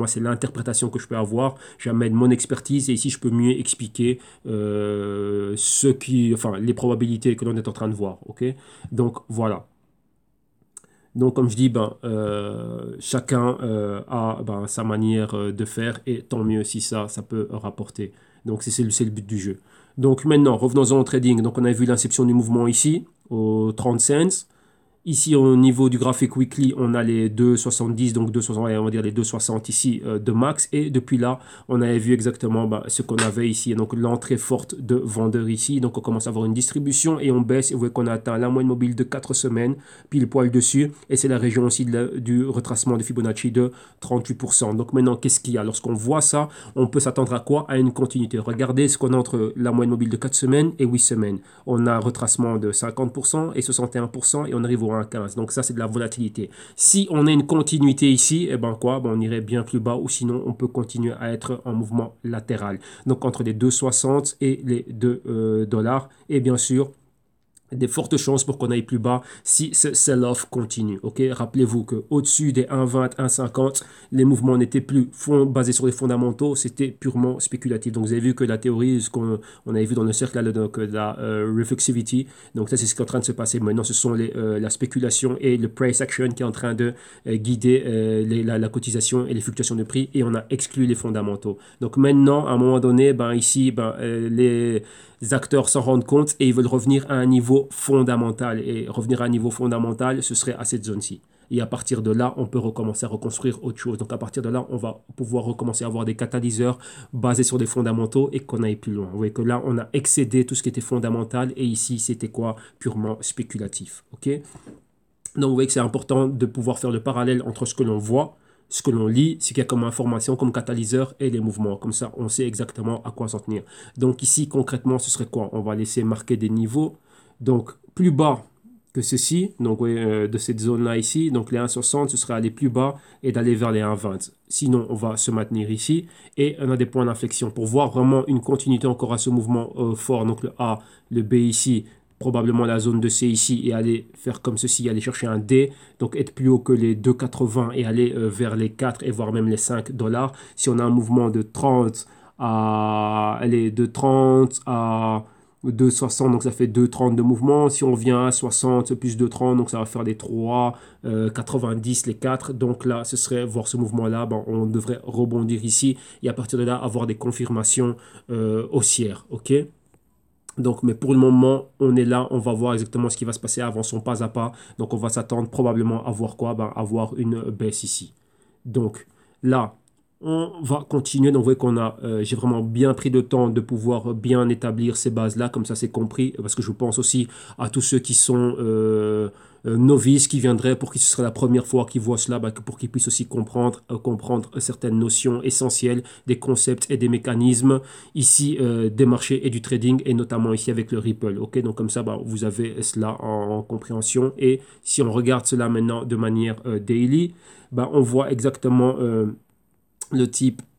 c'est l'interprétation que je peux avoir. J'amène mon expertise et ici, je peux mieux expliquer les probabilités que l'on est en train de voir. Ok? Donc, voilà. Donc, comme je dis, chacun a sa manière de faire et tant mieux si ça peut rapporter. Donc, c'est le but du jeu. Donc, maintenant, revenons-en au trading. Donc, on a vu l'inception du mouvement ici, au 30 cents. Ici, au niveau du graphique weekly, on a les 2,70, donc 2,60, on va dire les 2,60 ici de max. Et depuis là, on avait vu exactement ce qu'on avait ici. Donc, l'entrée forte de vendeurs ici. Donc, on commence à avoir une distribution et on baisse. Et vous voyez qu'on a atteint la moyenne mobile de 4 semaines, pile poil dessus. Et c'est la région aussi du retracement de Fibonacci de 38%. Donc, maintenant, qu'est-ce qu'il y a? Lorsqu'on voit ça, on peut s'attendre à quoi? À une continuité. Regardez ce qu'on a entre la moyenne mobile de 4 semaines et 8 semaines. On a un retracement de 50% et 61% et on arrive au 1,15. Donc ça, c'est de la volatilité. Si on a une continuité ici, on irait bien plus bas ou sinon, on peut continuer à être en mouvement latéral. Donc entre les 2,60 et les 2 dollars. Et bien sûr, des fortes chances pour qu'on aille plus bas si ce sell-off continue. Ok, rappelez-vous que au-dessus des 1,20, 1,50, les mouvements n'étaient plus basés sur les fondamentaux, c'était purement spéculatif. Donc vous avez vu que la théorie, ce qu'on avait vu dans le cercle là, donc, la reflexivity, donc ça c'est ce qui est en train de se passer maintenant. Ce sont la spéculation et le price action qui est en train de guider la cotisation et les fluctuations de prix et on a exclu les fondamentaux. Donc maintenant, à un moment donné, les acteurs s'en rendent compte et ils veulent revenir à un niveau fondamental. Et revenir à un niveau fondamental, ce serait à cette zone-ci. Et à partir de là, on peut recommencer à reconstruire autre chose. Donc à partir de là, on va pouvoir recommencer à avoir des catalyseurs basés sur des fondamentaux et qu'on aille plus loin. Vous voyez que là, on a excédé tout ce qui était fondamental et ici, c'était quoi? Purement spéculatif. Ok? Donc vous voyez que c'est important de pouvoir faire le parallèle entre ce que l'on voit, ce que l'on lit, ce qu'il y a comme information, comme catalyseur et les mouvements. Comme ça, on sait exactement à quoi s'en tenir. Donc ici, concrètement, ce serait quoi? On va laisser marquer des niveaux. Donc, plus bas que ceci, donc de cette zone-là ici. Donc les 1,60, ce serait aller plus bas et d'aller vers les 1,20. Sinon, on va se maintenir ici. Et on a des points d'inflexion pour voir vraiment une continuité encore à ce mouvement fort. Donc le A, le B ici, probablement la zone de C ici et aller faire comme ceci, aller chercher un D, donc être plus haut que les 2,80 et aller vers les 4 et voire même les 5 dollars. Si on a un mouvement de 30 à 2,60, donc ça fait 2,30 de mouvement. Si on vient à 60 plus 2,30, donc ça va faire les 3, 90, les 4. Donc là, ce serait voir ce mouvement-là, on devrait rebondir ici et à partir de là, avoir des confirmations haussières. Ok? Donc, mais pour le moment, on est là, on va voir exactement ce qui va se passer, avançons pas à pas. Donc, on va s'attendre probablement à voir quoi? À voir une baisse ici. Donc, là, on va continuer. Donc, vous voyez qu'on a, j'ai vraiment bien pris le temps de pouvoir bien établir ces bases-là, comme ça c'est compris, parce que je pense aussi à tous ceux qui sont novice qui viendrait pour qui ce serait la première fois qu'il voit cela, pour qu'il puisse aussi comprendre certaines notions essentielles des concepts et des mécanismes ici des marchés et du trading, et notamment ici avec le Ripple. Ok, donc comme ça, vous avez cela en compréhension. Et si on regarde cela maintenant de manière daily, on voit exactement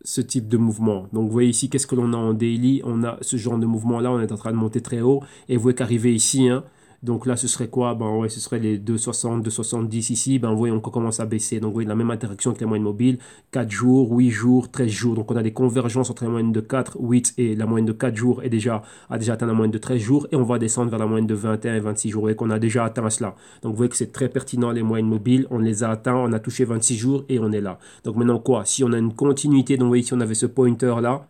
ce type de mouvement. Donc vous voyez ici, qu'est-ce que l'on a en daily? On a ce genre de mouvement là, on est en train de monter très haut, et vous voyez qu'arriver ici, hein, donc là ce serait quoi? Ouais, ce serait les 2,60, 2,70 ici, vous voyez on commence à baisser. Donc vous voyez la même interaction que la moyenne mobile, 4 jours, 8 jours, 13 jours. Donc on a des convergences entre la moyenne de 4, 8 et la moyenne de 4 jours a déjà atteint la moyenne de 13 jours, et on va descendre vers la moyenne de 21 et 26 jours. Vous voyez qu'on a déjà atteint cela. Donc vous voyez que c'est très pertinent les moyennes mobiles, on les a atteints, on a touché 26 jours et on est là. Donc maintenant quoi? Si on a une continuité, donc vous voyez ici on avait ce pointer là,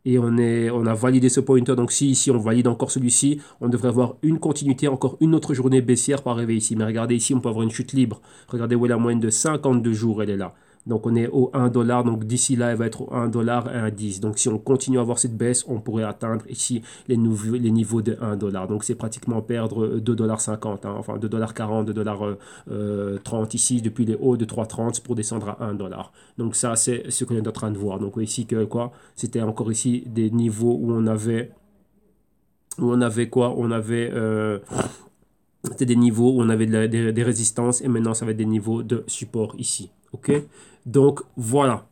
et on a validé ce pointer. Donc si ici on valide encore celui-ci, on devrait avoir une continuité, encore une autre journée baissière pour arriver ici. Mais regardez ici, on peut avoir une chute libre. Regardez où est la moyenne de 52 jours, elle est là. Donc on est au 1 dollar, donc d'ici là elle va être au 1 dollar et 1,10. Donc si on continue à avoir cette baisse, on pourrait atteindre ici les niveaux de 1 dollar. Donc c'est pratiquement perdre 2,50 $, hein, enfin 2,40 $, 2,30 $ ici depuis les hauts de 3,30 pour descendre à 1 dollar. Donc ça c'est ce qu'on est en train de voir. Donc ici que quoi, c'était encore ici des niveaux où on avait quoi, c'était des niveaux où on avait des résistances, et maintenant ça va être des niveaux de support ici. Ok, donc voilà.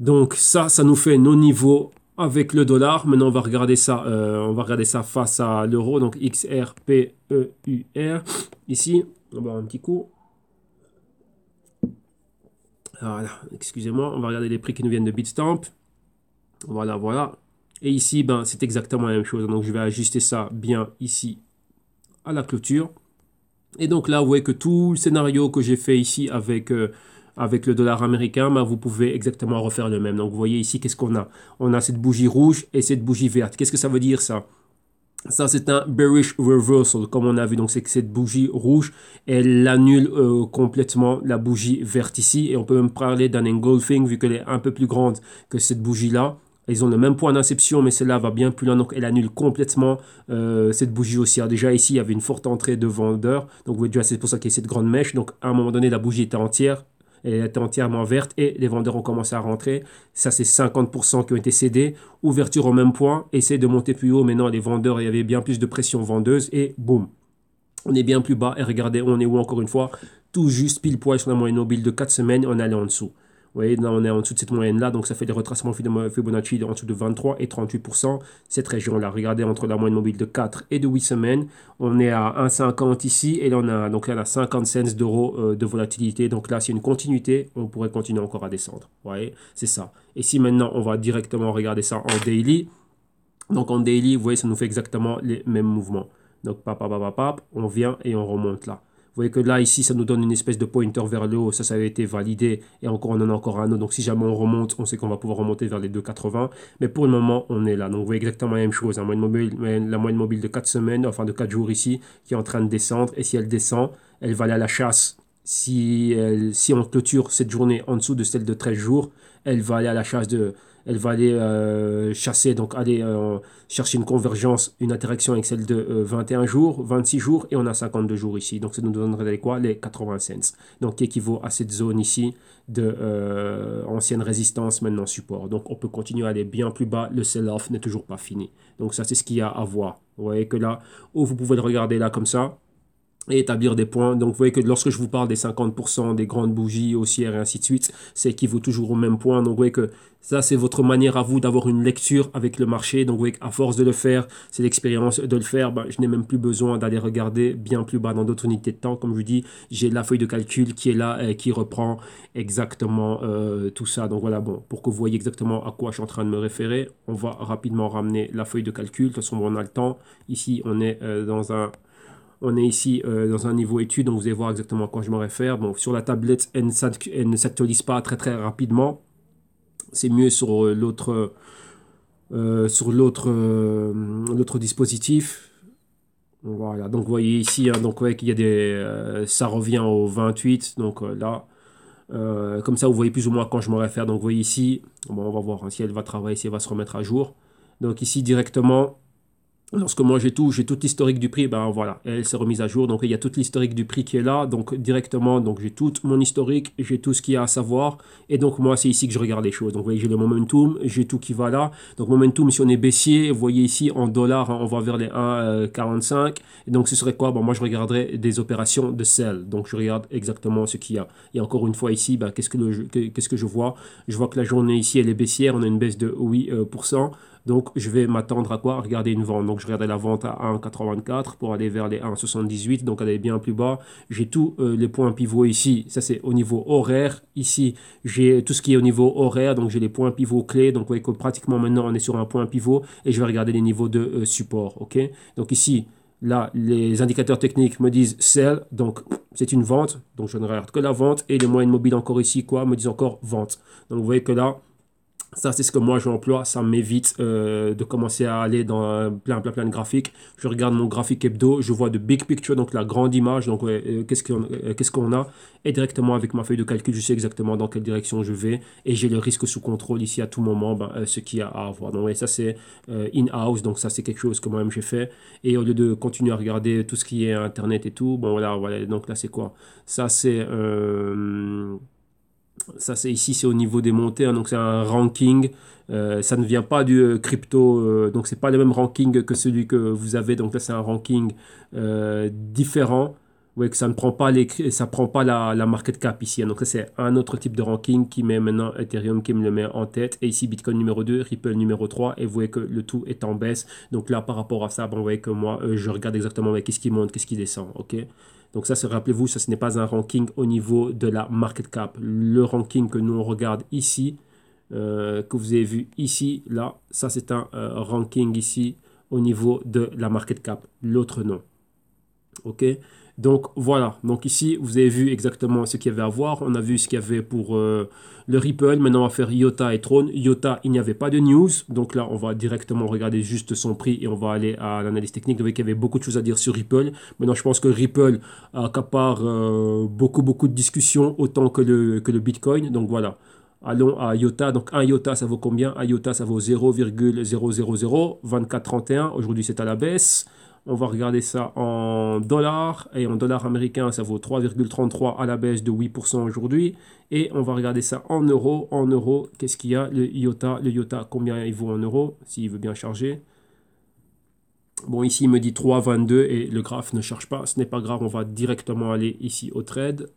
Donc ça nous fait nos niveaux avec le dollar. Maintenant on va regarder ça face à l'euro. Donc XRPEUR ici. On va voir un petit coup. Voilà, excusez-moi, on va regarder les prix qui nous viennent de Bitstamp. Voilà. Et ici, c'est exactement la même chose. Donc je vais ajuster ça bien ici à la clôture. Et donc là, vous voyez que tout le scénario que j'ai fait ici avec le dollar américain, vous pouvez exactement refaire le même. Donc vous voyez ici, qu'est-ce qu'on a? On a cette bougie rouge et cette bougie verte. Qu'est-ce que ça veut dire ça? Ça, c'est un bearish reversal, comme on a vu. Donc c'est que cette bougie rouge, elle annule complètement la bougie verte ici. Et on peut même parler d'un engulfing, vu qu'elle est un peu plus grande que cette bougie-là. Ils ont le même point d'inception, mais celle-là va bien plus loin. Donc, elle annule complètement cette bougie haussière. Déjà, ici, il y avait une forte entrée de vendeurs. Donc, vous voyez déjà, c'est pour ça qu'il y a cette grande mèche. Donc, à un moment donné, la bougie était entière. Elle était entièrement verte et les vendeurs ont commencé à rentrer. Ça, c'est 50% qui ont été cédés. Ouverture au même point. Essaye de monter plus haut. Maintenant, les vendeurs, il y avait bien plus de pression vendeuse. Et boum, on est bien plus bas. Et regardez, on est où encore une fois? Tout juste pile poil sur la moyenne mobile de 4 semaines. On est allé en dessous. Vous voyez, là, on est en dessous de cette moyenne-là, donc ça fait des retracements Fibonacci en dessous de 23 et 38%. Cette région-là, regardez, entre la moyenne mobile de 4 et de 8 semaines, on est à 1,50 ici, et là, on a donc là, 50 cents d'euros de volatilité. Donc là, c'est une continuité, on pourrait continuer encore à descendre. Vous voyez, c'est ça. Et si maintenant, on va directement regarder ça en daily, donc en daily, vous voyez, ça nous fait exactement les mêmes mouvements. Donc, on vient et on remonte là. Vous voyez que là, ici, ça nous donne une espèce de pointer vers le haut. Ça avait été validé. Et encore, on en a encore un autre. Donc, si jamais on remonte, on sait qu'on va pouvoir remonter vers les 2,80. Mais pour le moment, on est là. Donc, vous voyez exactement la même chose. La moyenne mobile de 4 semaines, enfin de 4 jours ici, qui est en train de descendre. Et si elle descend, elle va aller à la chasse. Si on clôture cette journée en dessous de celle de 13 jours, elle va aller à la chasse elle va aller chasser, donc aller chercher une convergence, une interaction avec celle de 21 jours, 26 jours, et on a 52 jours ici. Donc ça nous donnerait quoi? Les 80 cents. Donc qui équivaut à cette zone ici de ancienne résistance, maintenant support. Donc on peut continuer à aller bien plus bas. Le sell-off n'est toujours pas fini. Donc ça, c'est ce qu'il y a à voir. Vous voyez que là, vous pouvez le regarder là comme ça et établir des points. Donc, vous voyez que lorsque je vous parle des 50% des grandes bougies haussières et ainsi de suite, c'est équivaut toujours au même point. Donc, vous voyez que ça, c'est votre manière à vous d'avoir une lecture avec le marché. Donc, vous voyez qu'à force de le faire, c'est l'expérience de le faire. Je n'ai même plus besoin d'aller regarder bien plus bas dans d'autres unités de temps. Comme je vous dis, j'ai la feuille de calcul qui est là et qui reprend exactement tout ça. Donc, voilà, pour que vous voyez exactement à quoi je suis en train de me référer, on va rapidement ramener la feuille de calcul. De toute façon, on a le temps. Ici, on est on est ici dans un niveau étude, donc vous allez voir exactement à quoi je me réfère. Bon, sur la tablette, elle ne s'actualise pas très très rapidement. C'est mieux sur l'autre dispositif. Voilà, donc vous voyez ici, hein, donc ouais, qu'il y a ça revient au 28, donc là, comme ça vous voyez plus ou moins à quoi je me réfère. Donc vous voyez ici, on va voir hein, si elle va travailler, si elle va se remettre à jour. Donc ici directement, Lorsque moi j'ai tout l'historique du prix, ben voilà, elle s'est remise à jour. Donc il y a tout l'historique du prix qui est là. Donc directement, donc j'ai tout mon historique, j'ai tout ce qu'il y a à savoir. Et donc moi c'est ici que je regarde les choses. Donc vous voyez, j'ai le momentum, j'ai tout qui va là. Donc momentum, si on est baissier, vous voyez ici en dollars, hein, on va vers les 1,45. Et donc ce serait quoi? Bon, moi je regarderais des opérations de sell. Donc je regarde exactement ce qu'il y a. Et encore une fois ici, ben, qu'est-ce que je vois? Je vois que la journée ici elle est baissière, on a une baisse de 8%. Donc, je vais m'attendre à quoi? À regarder une vente. Donc, je regardais la vente à 1,84 pour aller vers les 1,78. Donc, elle est bien plus bas. J'ai tous les points pivots ici. Ça, c'est au niveau horaire. Ici, j'ai tout ce qui est au niveau horaire. Donc, j'ai les points pivots clés. Donc, vous voyez que pratiquement maintenant, on est sur un point pivot. Et je vais regarder les niveaux de support. OK? Donc, ici, là, les indicateurs techniques me disent sell. Donc, c'est une vente. Donc, je ne regarde que la vente. Et les moyennes mobiles encore ici, quoi, me disent encore vente. Donc, vous voyez que là, ça, c'est ce que moi j'emploie. Ça m'évite de commencer à aller dans plein de graphiques. Je regarde mon graphique hebdo, je vois de big picture, donc la grande image. Donc, ouais, qu'est-ce qu'on a? Et directement avec ma feuille de calcul, je sais exactement dans quelle direction je vais. Et j'ai le risque sous contrôle ici à tout moment, ben, ce qu'il y a à avoir. Donc, ouais, ça, c'est in-house. Donc, ça, c'est quelque chose que moi-même j'ai fait. Et au lieu de continuer à regarder tout ce qui est Internet et tout, bon, voilà, voilà. Donc, là, c'est quoi? Ça, c'est. Ça, c'est ici, c'est au niveau des montées, hein, donc c'est un ranking. Ça ne vient pas du crypto, donc c'est pas le même ranking que celui que vous avez. Donc là, c'est un ranking différent. Ouais, que ça ne prend pas ça prend pas la market cap ici, hein. Donc ça, c'est un autre type de ranking qui met maintenant Ethereum qui me le met en tête. Et ici, Bitcoin numéro 2, Ripple numéro 3. Et vous voyez que le tout est en baisse. Donc là, par rapport à ça, bon, vous voyez que moi, je regarde exactement qu'est-ce qui monte, qu'est-ce qui descend. OK? Donc ça, rappelez-vous, ça, ce n'est pas un ranking au niveau de la market cap. Le ranking que nous, on regarde ici, que vous avez vu ici, là, ça, c'est un ranking ici au niveau de la market cap. L'autre, non. OK? Donc voilà, donc ici vous avez vu exactement ce qu'il y avait à voir. On a vu ce qu'il y avait pour le Ripple. Maintenant on va faire IOTA et Tron. IOTA, il n'y avait pas de news. Donc là on va directement regarder juste son prix et on va aller à l'analyse technique. Vous voyez qu'il y avait beaucoup de choses à dire sur Ripple. Maintenant je pense que Ripple accapare beaucoup de discussions autant que le Bitcoin. Donc voilà. Allons à IOTA. Donc un IOTA ça vaut combien? Un IOTA ça vaut 0,0002431. Aujourd'hui c'est à la baisse. On va regarder ça en dollars. Et en dollars américains, ça vaut 3,33 à la baisse de 8% aujourd'hui. Et on va regarder ça en euros. En euros, qu'est-ce qu'il y a? Le IOTA, combien il vaut en euros? S'il veut bien charger. Bon, ici, il me dit 3,22 et le graphe ne charge pas. Ce n'est pas grave, on va directement aller ici au trade.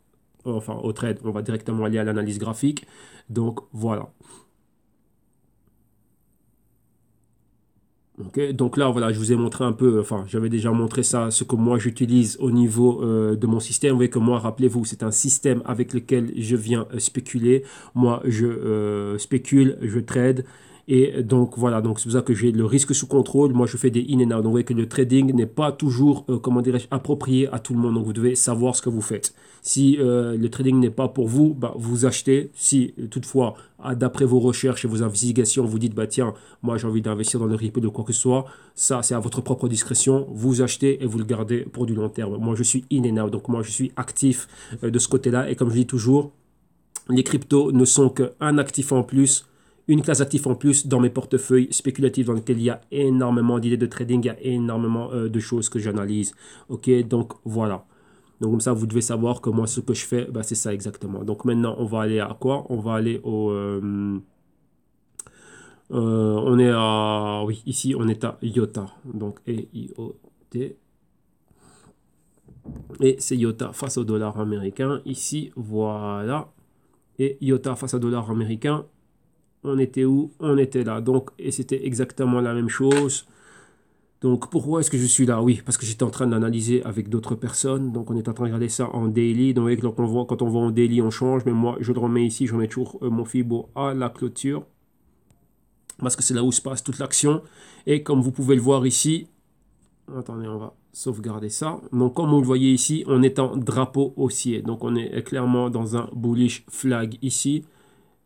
Enfin, au trade, on va directement aller à l'analyse graphique. Donc, voilà. Okay, donc là, voilà, je vous ai montré un peu, enfin, j'avais déjà montré ça, ce que moi j'utilise au niveau de mon système. Vous voyez que moi, rappelez-vous, c'est un système avec lequel je viens spéculer. Moi, je spécule, je trade. Et donc, voilà, donc c'est pour ça que j'ai le risque sous contrôle. Moi, je fais des in and out. Donc, vous voyez que le trading n'est pas toujours, comment dirais-je, approprié à tout le monde. Donc, vous devez savoir ce que vous faites. Si le trading n'est pas pour vous, bah, vous achetez. Si toutefois, d'après vos recherches et vos investigations, vous dites, bah tiens, moi j'ai envie d'investir dans le Ripple ou quoi que ce soit, ça c'est à votre propre discrétion. Vous achetez et vous le gardez pour du long terme. Moi je suis in and out, donc moi je suis actif de ce côté-là. Et comme je dis toujours, les cryptos ne sont qu'un actif en plus, une classe d'actifs en plus dans mes portefeuilles spéculatifs dans lesquels il y a énormément d'idées de trading, il y a énormément de choses que j'analyse. Ok, donc voilà. Donc comme ça, vous devez savoir que moi, ce que je fais, bah, c'est ça exactement. Donc maintenant, on va aller à quoi? On va aller au... on est à... Oui, ici, on est à IOTA. Donc, E-I-O-T. Et c'est IOTA face au dollar américain. Ici, voilà. Et IOTA face au dollar américain. On était où? On était là. Donc, et c'était exactement la même chose. Donc, pourquoi est-ce que je suis là? Oui, parce que j'étais en train d'analyser avec d'autres personnes. Donc, on est en train de regarder ça en daily. Donc, quand on voit en daily, on change. Mais moi, je le remets ici. Je remets toujours mon Fibo à la clôture. Parce que c'est là où se passe toute l'action. Et comme vous pouvez le voir ici, attendez, on va sauvegarder ça. Donc, comme vous le voyez ici, on est en drapeau haussier. Donc, on est clairement dans un bullish flag ici.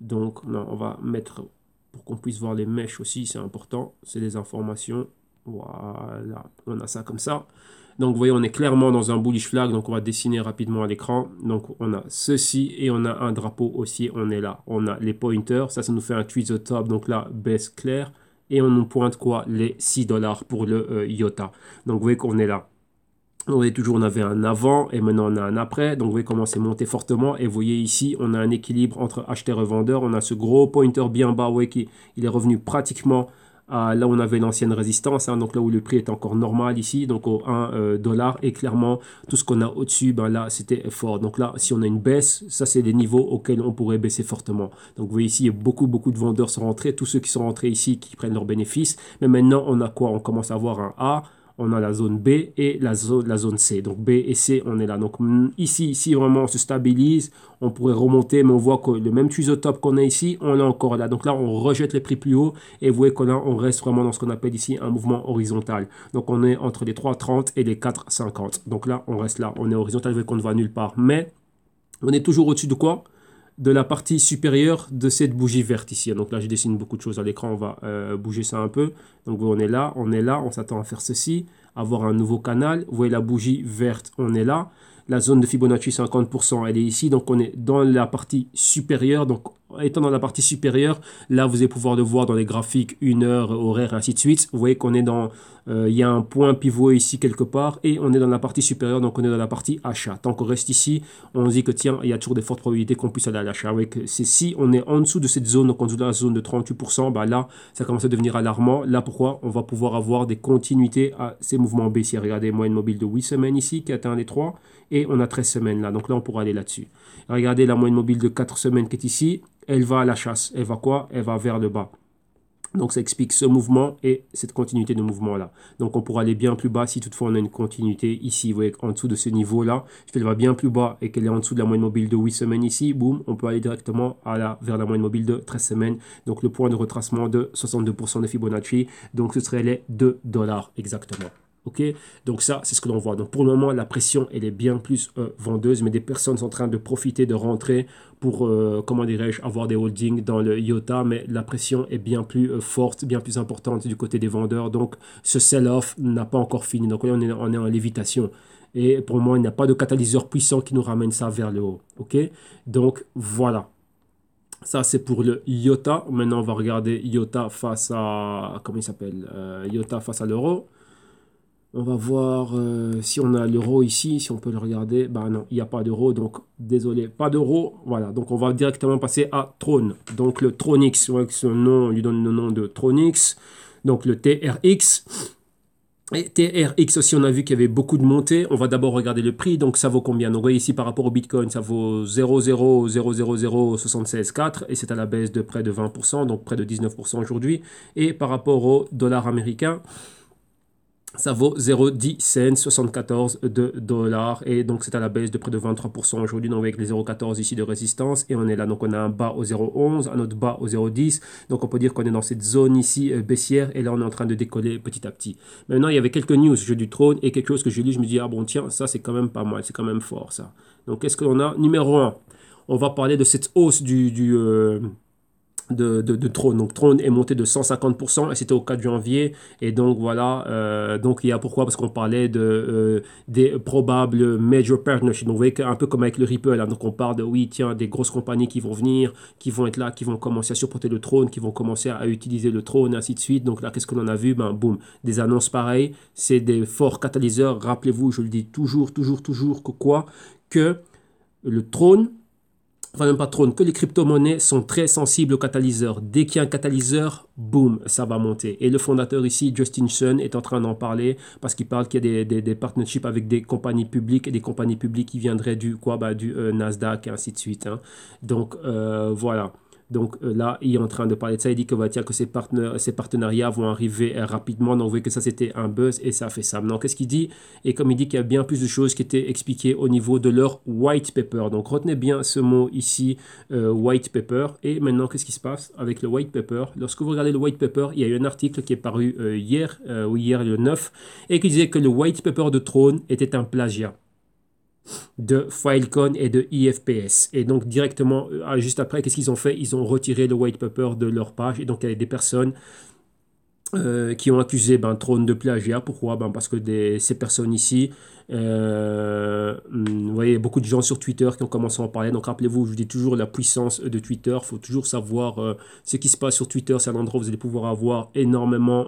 Donc, non, on va mettre, pour qu'on puisse voir les mèches aussi, c'est important. C'est des informations. Voilà, on a ça comme ça. Donc, vous voyez, on est clairement dans un bullish flag. Donc, on va dessiner rapidement à l'écran. Donc, on a ceci et on a un drapeau haussier. On est là. On a les pointers. Ça nous fait un tweet the top. Donc là, baisse claire. et on nous pointe quoi? Les 6 dollars pour le IOTA. Donc vous voyez qu'on est là. On voyez toujours, on avait un avant et maintenant on a un après. Donc vous voyez comment c'est monté fortement. Et vous voyez ici, on a un équilibre entre acheteur et vendeur. On a ce gros pointer bien bas, vous voyez qu'il est revenu pratiquement à là où on avait l'ancienne résistance. Hein, donc là où le prix est encore normal ici, donc au 1 dollar. Et clairement, tout ce qu'on a au-dessus, ben là, c'était fort. Donc là, si on a une baisse, ça c'est des niveaux auxquels on pourrait baisser fortement. Donc vous voyez ici, beaucoup de vendeurs sont rentrés. Tous ceux qui sont rentrés ici, qui prennent leurs bénéfices. Mais maintenant, on a quoi? On commence à avoir un A. On a la zone B et la zone C. Donc B et C, on est là. Donc ici, si vraiment on se stabilise, on pourrait remonter, mais on voit que le même tuyau top qu'on a ici, on est encore là. Donc là, on rejette les prix plus haut et vous voyez on reste vraiment dans ce qu'on appelle ici un mouvement horizontal. Donc on est entre les 3,30 et les 4,50. Donc là, on reste là. On est horizontal, vous voyez qu'on ne va nulle part. Mais on est toujours au-dessus de quoi? De la partie supérieure de cette bougie verte ici. Donc là, je dessine beaucoup de choses à l'écran. On va bouger ça un peu. Donc on est là, on s'attend à faire ceci, avoir un nouveau canal. Vous voyez la bougie verte, on est là. La zone de Fibonacci 50%, elle est ici. Donc on est dans la partie supérieure. Donc étant dans la partie supérieure, là vous allez pouvoir le voir dans les graphiques 1 heure, horaire, ainsi de suite. Vous voyez qu'on est dans, il y a un point pivot ici quelque part et on est dans la partie supérieure, donc on est dans la partie achat. Tant qu'on reste ici, on se dit que tiens, il y a toujours des fortes probabilités qu'on puisse aller à l'achat. C'est si on est en dessous de cette zone, donc en dessous de la zone de 38%, bah là, ça commence à devenir alarmant. Là, pourquoi? On va pouvoir avoir des continuités à ces mouvements baissiers. Regardez, moyenne mobile de 8 semaines ici qui atteint les 3 et on a 13 semaines là. Donc là, on pourra aller là-dessus. Regardez la moyenne mobile de 4 semaines qui est ici. Elle va à la chasse. Elle va quoi? Elle va vers le bas. Donc ça explique ce mouvement et cette continuité de mouvement là. Donc on pourra aller bien plus bas si toutefois on a une continuité ici. Vous voyez en dessous de ce niveau là, si elle va bien plus bas et qu'elle est en dessous de la moyenne mobile de 8 semaines ici, boum, on peut aller directement vers la moyenne mobile de 13 semaines. Donc le point de retracement de 62% de Fibonacci. Donc ce serait les 2 dollars exactement. Ok, donc ça, c'est ce que l'on voit. Donc pour le moment, la pression, elle est bien plus vendeuse, mais des personnes sont en train de profiter, de rentrer pour, comment dirais-je, avoir des holdings dans le IOTA, mais la pression est bien plus forte, bien plus importante du côté des vendeurs. Donc ce sell-off n'a pas encore fini. Donc là, on est en lévitation. Et pour le moment, il n'y a pas de catalyseur puissant qui nous ramène ça vers le haut. Ok, donc voilà. Ça, c'est pour le IOTA. Maintenant, on va regarder IOTA face à, comment il s'appelle, IOTA face à l'euro. On va voir si on a l'euro ici, si on peut le regarder. Bah non, il n'y a pas d'euro, donc désolé, pas d'euro. Voilà, donc on va directement passer à Tron. Donc le Tronix, ouais, ce nom, on lui donne le nom de Tronix. Donc le TRX. Et TRX aussi, on a vu qu'il y avait beaucoup de montées. On va d'abord regarder le prix. Donc ça vaut combien? Donc vous voyez ici par rapport au Bitcoin, ça vaut 0,00076,4 et c'est à la baisse de près de 20%, donc près de 19% aujourd'hui. Et par rapport au dollar américain, ça vaut 0,10 cents, 74 de dollars. Et donc, c'est à la baisse de près de 23% aujourd'hui. Donc, avec les 0,14 ici de résistance. Et on est là. Donc, on a un bas au 0,11, un autre bas au 0,10. Donc, on peut dire qu'on est dans cette zone ici baissière. Et là, on est en train de décoller petit à petit. Maintenant, il y avait quelques news, jeu du trône. Et quelque chose que j'ai lu, je me dis, ah bon, tiens, ça, c'est quand même pas mal. C'est quand même fort, ça. Donc, qu'est-ce qu'on a? Numéro 1, on va parler de cette hausse de Tron. Donc Tron est monté de 150% et c'était au 4 janvier. Et donc voilà, donc il y a pourquoi? Parce qu'on parlait des probables major partnerships. Donc vous voyez un peu comme avec le Ripple. Là. Donc on parle de, oui, tiens, des grosses compagnies qui vont venir, qui vont être là, qui vont commencer à supporter le Tron, qui vont commencer à utiliser le Tron, et ainsi de suite. Donc là, qu'est-ce que l'on a vu? Ben boum, des annonces pareilles. C'est des forts catalyseurs. Rappelez-vous, je le dis toujours, que quoi? Que le Tron, enfin même pas Tron, que les crypto-monnaies sont très sensibles aux catalyseurs. Dès qu'il y a un catalyseur, boum, ça va monter. Et le fondateur ici, Justin Sun, est en train d'en parler parce qu'il parle qu'il y a des partnerships avec des compagnies publiques et des compagnies publiques qui viendraient du Nasdaq et ainsi de suite. Hein. Donc voilà. Donc là, il est en train de parler de ça. Il dit que, bah, tiens, que ces partenariats vont arriver rapidement. Donc, vous voyez que ça, c'était un buzz et ça fait ça. Maintenant, qu'est-ce qu'il dit? Et comme il dit qu'il y a bien plus de choses qui étaient expliquées au niveau de leur white paper. Donc, retenez bien ce mot ici, white paper. Et maintenant, qu'est-ce qui se passe avec le white paper? Lorsque vous regardez le white paper, il y a eu un article qui est paru hier le 9, et qui disait que le white paper de Tron était un plagiat de Filecoin et de IFPS. Et donc directement, juste après, qu'est-ce qu'ils ont fait? Ils ont retiré le white paper de leur page. Et donc il y avait des personnes qui ont accusé Throne de plagiat. Pourquoi? Parce que ces personnes ici, vous voyez, beaucoup de gens sur Twitter qui ont commencé à en parler. Donc rappelez-vous, je vous dis toujours la puissance de Twitter. Il faut toujours savoir ce qui se passe sur Twitter. C'est un endroit où vous allez pouvoir avoir énormément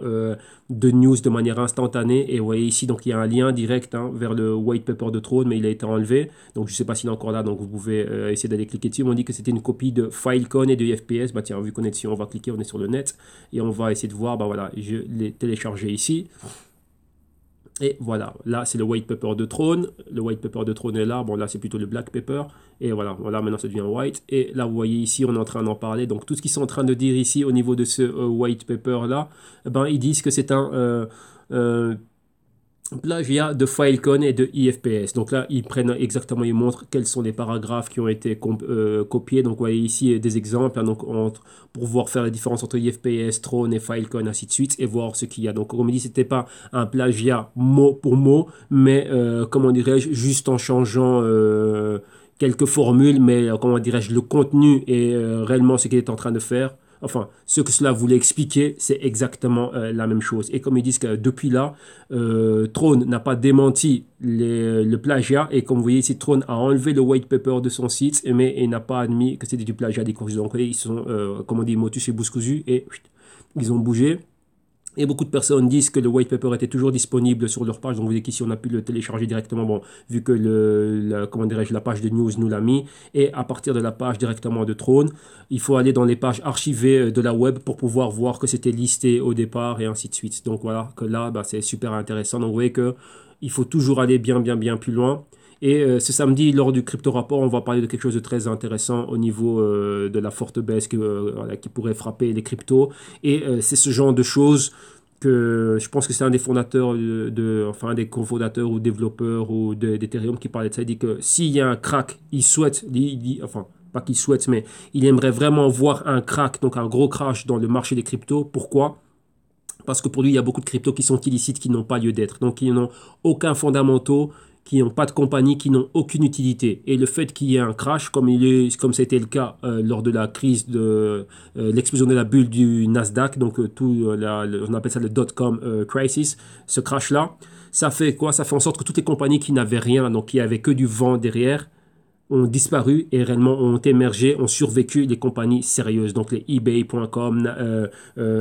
de news de manière instantanée. Et vous voyez ici, donc il y a un lien direct vers le white paper de Throne, mais il a été enlevé. Donc je ne sais pas s'il est encore là. Donc vous pouvez essayer d'aller cliquer dessus. On dit que c'était une copie de Filecoin et de IFPS. Tiens, vu qu'on est dessus, on va cliquer, on est sur le net. Et on va essayer de voir, voilà, je l'ai téléchargé ici. Et voilà, là c'est le white paper de Throne. Le white paper de Throne est là. Bon, là c'est plutôt le black paper. Et voilà, maintenant ça devient white. Et là vous voyez ici, on est en train d'en parler. Donc tout ce qu'ils sont en train de dire ici au niveau de ce white paper là, ils disent que c'est un plagiat de Filecoin et de IFPS. Donc là, ils prennent exactement, ils montrent quels sont les paragraphes qui ont été copiés. Donc vous voyez ici des exemples donc, pour voir faire la différence entre IFPS, Throne et Filecoin, ainsi de suite, et voir ce qu'il y a. Donc comme je dis, c'était pas un plagiat mot pour mot, mais comment dirais-je, juste en changeant quelques formules, mais comment dirais-je, le contenu et réellement ce qu'il est en train de faire. Enfin, ce que cela voulait expliquer, c'est exactement la même chose. Et comme ils disent que depuis là, Throne n'a pas démenti le plagiat. Et comme vous voyez ici, Throne a enlevé le white paper de son site, mais il n'a pas admis que c'était du plagiat des courses. Donc, ils sont, comme on dit, motus et bouscousus, et ils ont bougé. Et beaucoup de personnes disent que le white paper était toujours disponible sur leur page. Donc vous voyez qu'ici on a pu le télécharger directement, bon, vu que comment dirais-je, la page de news nous l'a mis. Et à partir de la page directement de Throne, il faut aller dans les pages archivées de la web pour pouvoir voir que c'était listé au départ et ainsi de suite. Donc voilà, que là, c'est super intéressant. Donc vous voyez que il faut toujours aller bien plus loin. Et ce samedi, lors du crypto rapport, on va parler de quelque chose de très intéressant au niveau de la forte baisse qui pourrait frapper les cryptos. Et c'est ce genre de choses que je pense que c'est un des fondateurs, enfin un des cofondateurs ou développeurs d'Ethereum qui parlait de ça. Il dit que s'il y a un crack, il souhaite, enfin pas qu'il souhaite, mais il aimerait vraiment voir un crack, donc un gros crash dans le marché des cryptos. Pourquoi? Parce que pour lui, il y a beaucoup de cryptos qui sont illicites, qui n'ont pas lieu d'être. Donc, ils n'ont aucun fondamentaux, qui n'ont pas de compagnie, qui n'ont aucune utilité. Et le fait qu'il y ait un crash, comme ça a été le cas lors de la crise de l'explosion de la bulle du Nasdaq, donc on appelle ça le dot-com crisis, ce crash-là, ça fait quoi? Ça fait en sorte que toutes les compagnies qui n'avaient rien, donc qui avaient que du vent derrière, ont disparu et réellement ont émergé, ont survécu les compagnies sérieuses. Donc les eBay.com,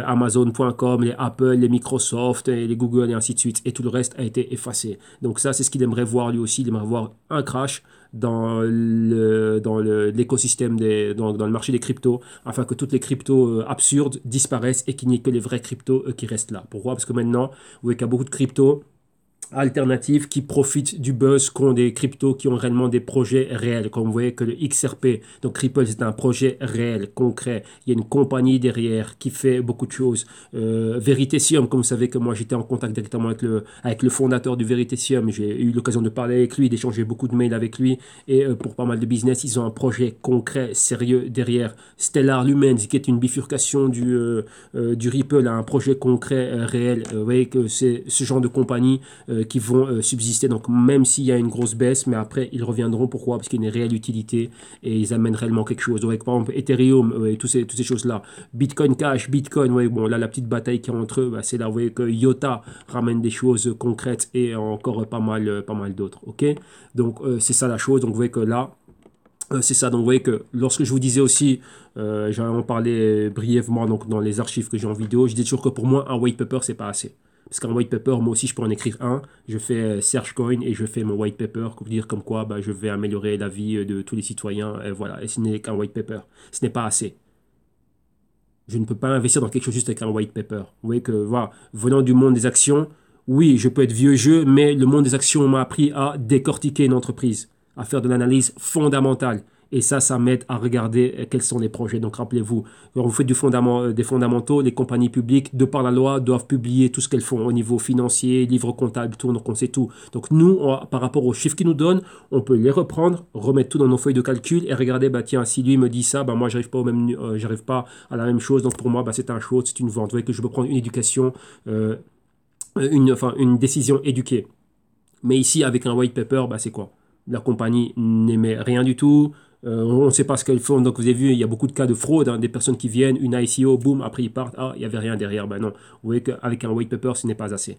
Amazon.com, les Apple, les Microsoft, les Google et ainsi de suite. Et tout le reste a été effacé. Donc ça, c'est ce qu'il aimerait voir lui aussi. Il aimerait voir un crash dans l'écosystème, dans le marché des cryptos, afin que toutes les cryptos absurdes disparaissent et qu'il n'y ait que les vrais cryptos qui restent là. Pourquoi? Parce que maintenant, vous voyez qu'il y a beaucoup de cryptos alternatives qui profitent du buzz qu'ont des cryptos qui ont réellement des projets réels. Comme vous voyez que le XRP, donc Ripple, c'est un projet réel, concret. Il y a une compagnie derrière qui fait beaucoup de choses. Veritasium, comme vous savez que moi j'étais en contact directement avec le fondateur du Veritasium. J'ai eu l'occasion de parler avec lui, d'échanger beaucoup de mails avec lui. Et pour pas mal de business, ils ont un projet concret, sérieux derrière. Stellar Lumens, qui est une bifurcation du Ripple, a un projet concret, réel. Vous voyez que c'est ce genre de compagnie qui vont subsister. Donc même s'il y a une grosse baisse, mais après ils reviendront. Pourquoi? Parce qu'il y a une réelle utilité et ils amènent réellement quelque chose. Donc, par exemple Ethereum, toutes ces choses-là. Bitcoin Cash, Bitcoin, bon là la petite bataille qui est entre eux, c'est là vous voyez que IOTA ramène des choses concrètes et encore pas mal d'autres. Ok, donc c'est ça la chose. Donc vous voyez que là c'est ça, donc vous voyez que lorsque je vous disais aussi, j'en ai parlé brièvement donc, dans les archives que j'ai en vidéo, je dis toujours que pour moi un white paper c'est pas assez. Parce qu'un white paper, moi aussi je peux en écrire un, je fais Searchcoin et je fais mon white paper pour dire comme quoi je vais améliorer la vie de tous les citoyens, et voilà, et ce n'est qu'un white paper, ce n'est pas assez. Je ne peux pas investir dans quelque chose juste avec un white paper. Vous voyez que, voilà, venant du monde des actions, oui, je peux être vieux jeu, mais le monde des actions m'a appris à décortiquer une entreprise, à faire de l'analyse fondamentale. Et ça m'aide à regarder quels sont les projets. Donc rappelez-vous, quand vous faites des fondamentaux, les compagnies publiques, de par la loi, doivent publier tout ce qu'elles font au niveau financier, livre comptable, tout, donc on sait tout. Donc nous, par rapport aux chiffres qu'ils nous donnent, on peut les reprendre, remettre tout dans nos feuilles de calcul et regarder, tiens, si lui me dit ça, moi j'arrive pas j'arrive pas à la même chose. Donc pour moi, c'est un short, c'est une vente. Vous voyez que je peux prendre une éducation, une décision éduquée. Mais ici, avec un white paper, c'est quoi? La compagnie n'émet rien du tout. On ne sait pas ce qu'elles font. Donc, vous avez vu, il y a beaucoup de cas de fraude, hein, des personnes qui viennent, une ICO, boum, après ils partent. Ah, il n'y avait rien derrière. Ben non. Vous voyez qu'avec un white paper, ce n'est pas assez.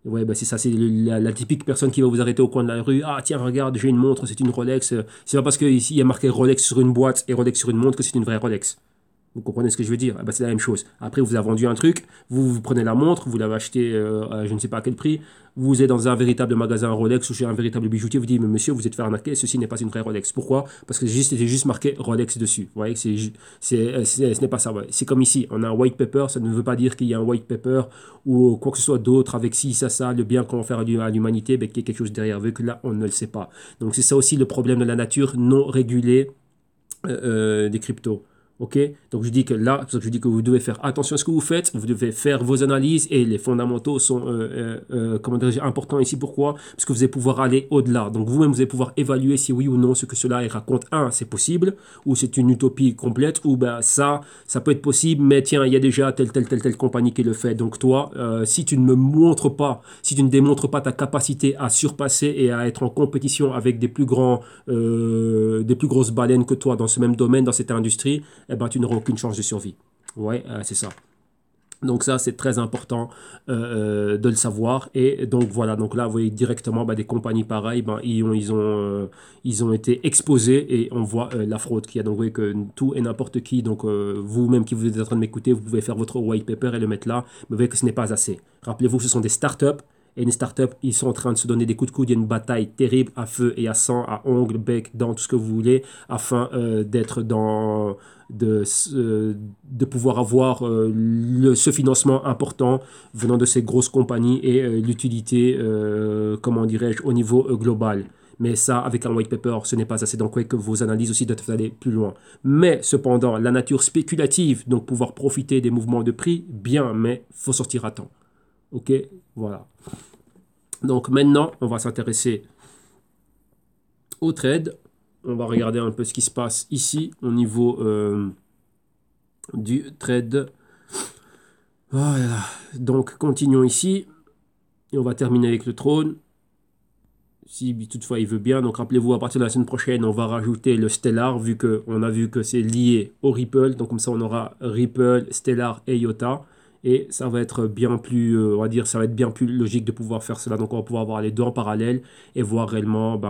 Ouais, ben c'est ça, c'est la typique personne qui va vous arrêter au coin de la rue. Ah, tiens, regarde, j'ai une montre, c'est une Rolex. C'est pas parce qu'il y a marqué Rolex sur une boîte et Rolex sur une montre que c'est une vraie Rolex. Vous comprenez ce que je veux dire? Eh ben, c'est la même chose. Après, vous avez vendu un truc, vous prenez la montre, vous l'avez acheté à je ne sais pas à quel prix, vous êtes dans un véritable magasin Rolex ou chez un véritable bijoutier, vous dites, mais monsieur, vous êtes fait arnaquer, ceci n'est pas une vraie Rolex. Pourquoi? Parce que c'était juste marqué Rolex dessus. Vous voyez, ce n'est pas ça. Ouais. C'est comme ici, on a un white paper, ça ne veut pas dire qu'il y a un white paper ou quoi que ce soit d'autre avec ci, ça, le bien qu'on va faire à l'humanité, ben, qu'il y a quelque chose derrière, vu que là, on ne le sait pas. Donc, c'est ça aussi le problème de la nature non régulée des cryptos. Ok, donc je dis que là, je dis que vous devez faire attention à ce que vous faites, vous devez faire vos analyses et les fondamentaux sont comment dire, importants ici. Pourquoi? Parce que vous allez pouvoir aller au-delà. Donc vous-même, vous allez pouvoir évaluer si oui ou non ce que cela raconte. Un, c'est possible, ou c'est une utopie complète, ou ben ça peut être possible, mais tiens, il y a déjà telle compagnie qui le fait. Donc toi, si tu ne me montres pas, si tu ne démontres pas ta capacité à surpasser et à être en compétition avec des plus grosses baleines que toi dans ce même domaine, dans cette industrie, eh ben, tu n'auras aucune chance de survie. Ouais, c'est ça. Donc ça, c'est très important de le savoir. Et donc voilà, donc là, vous voyez directement des compagnies pareilles, ils ont été exposés et on voit la fraude qu'il y a. Donc vous voyez que tout et n'importe qui, donc vous-même qui vous êtes en train de m'écouter, vous pouvez faire votre white paper et le mettre là, mais vous voyez que ce n'est pas assez. Rappelez-vous que ce sont des startups. Et les startups, ils sont en train de se donner des coups de coude. Il y a une bataille terrible à feu et à sang, à ongles, bec, dents, tout ce que vous voulez, afin d'être dans de pouvoir avoir ce financement important venant de ces grosses compagnies et l'utilité, comment dirais-je, au niveau global. Mais ça, avec un white paper, ce n'est pas assez. Donc, ouais, que vos analyses aussi doivent aller plus loin. Mais cependant, la nature spéculative, donc pouvoir profiter des mouvements de prix, bien, mais faut sortir à temps. Ok, voilà. Donc maintenant, on va s'intéresser au trade. On va regarder un peu ce qui se passe ici au niveau du trade. Voilà. Donc continuons ici. Et on va terminer avec le trône. Si toutefois il veut bien. Donc rappelez-vous, à partir de la semaine prochaine, on va rajouter le Stellar, vu qu'on a vu que c'est lié au Ripple. Donc comme ça, on aura Ripple, Stellar et IOTA. Et ça va être bien plus, on va dire, ça va être bien plus logique de pouvoir faire cela. Donc on va pouvoir avoir les deux en parallèle et voir réellement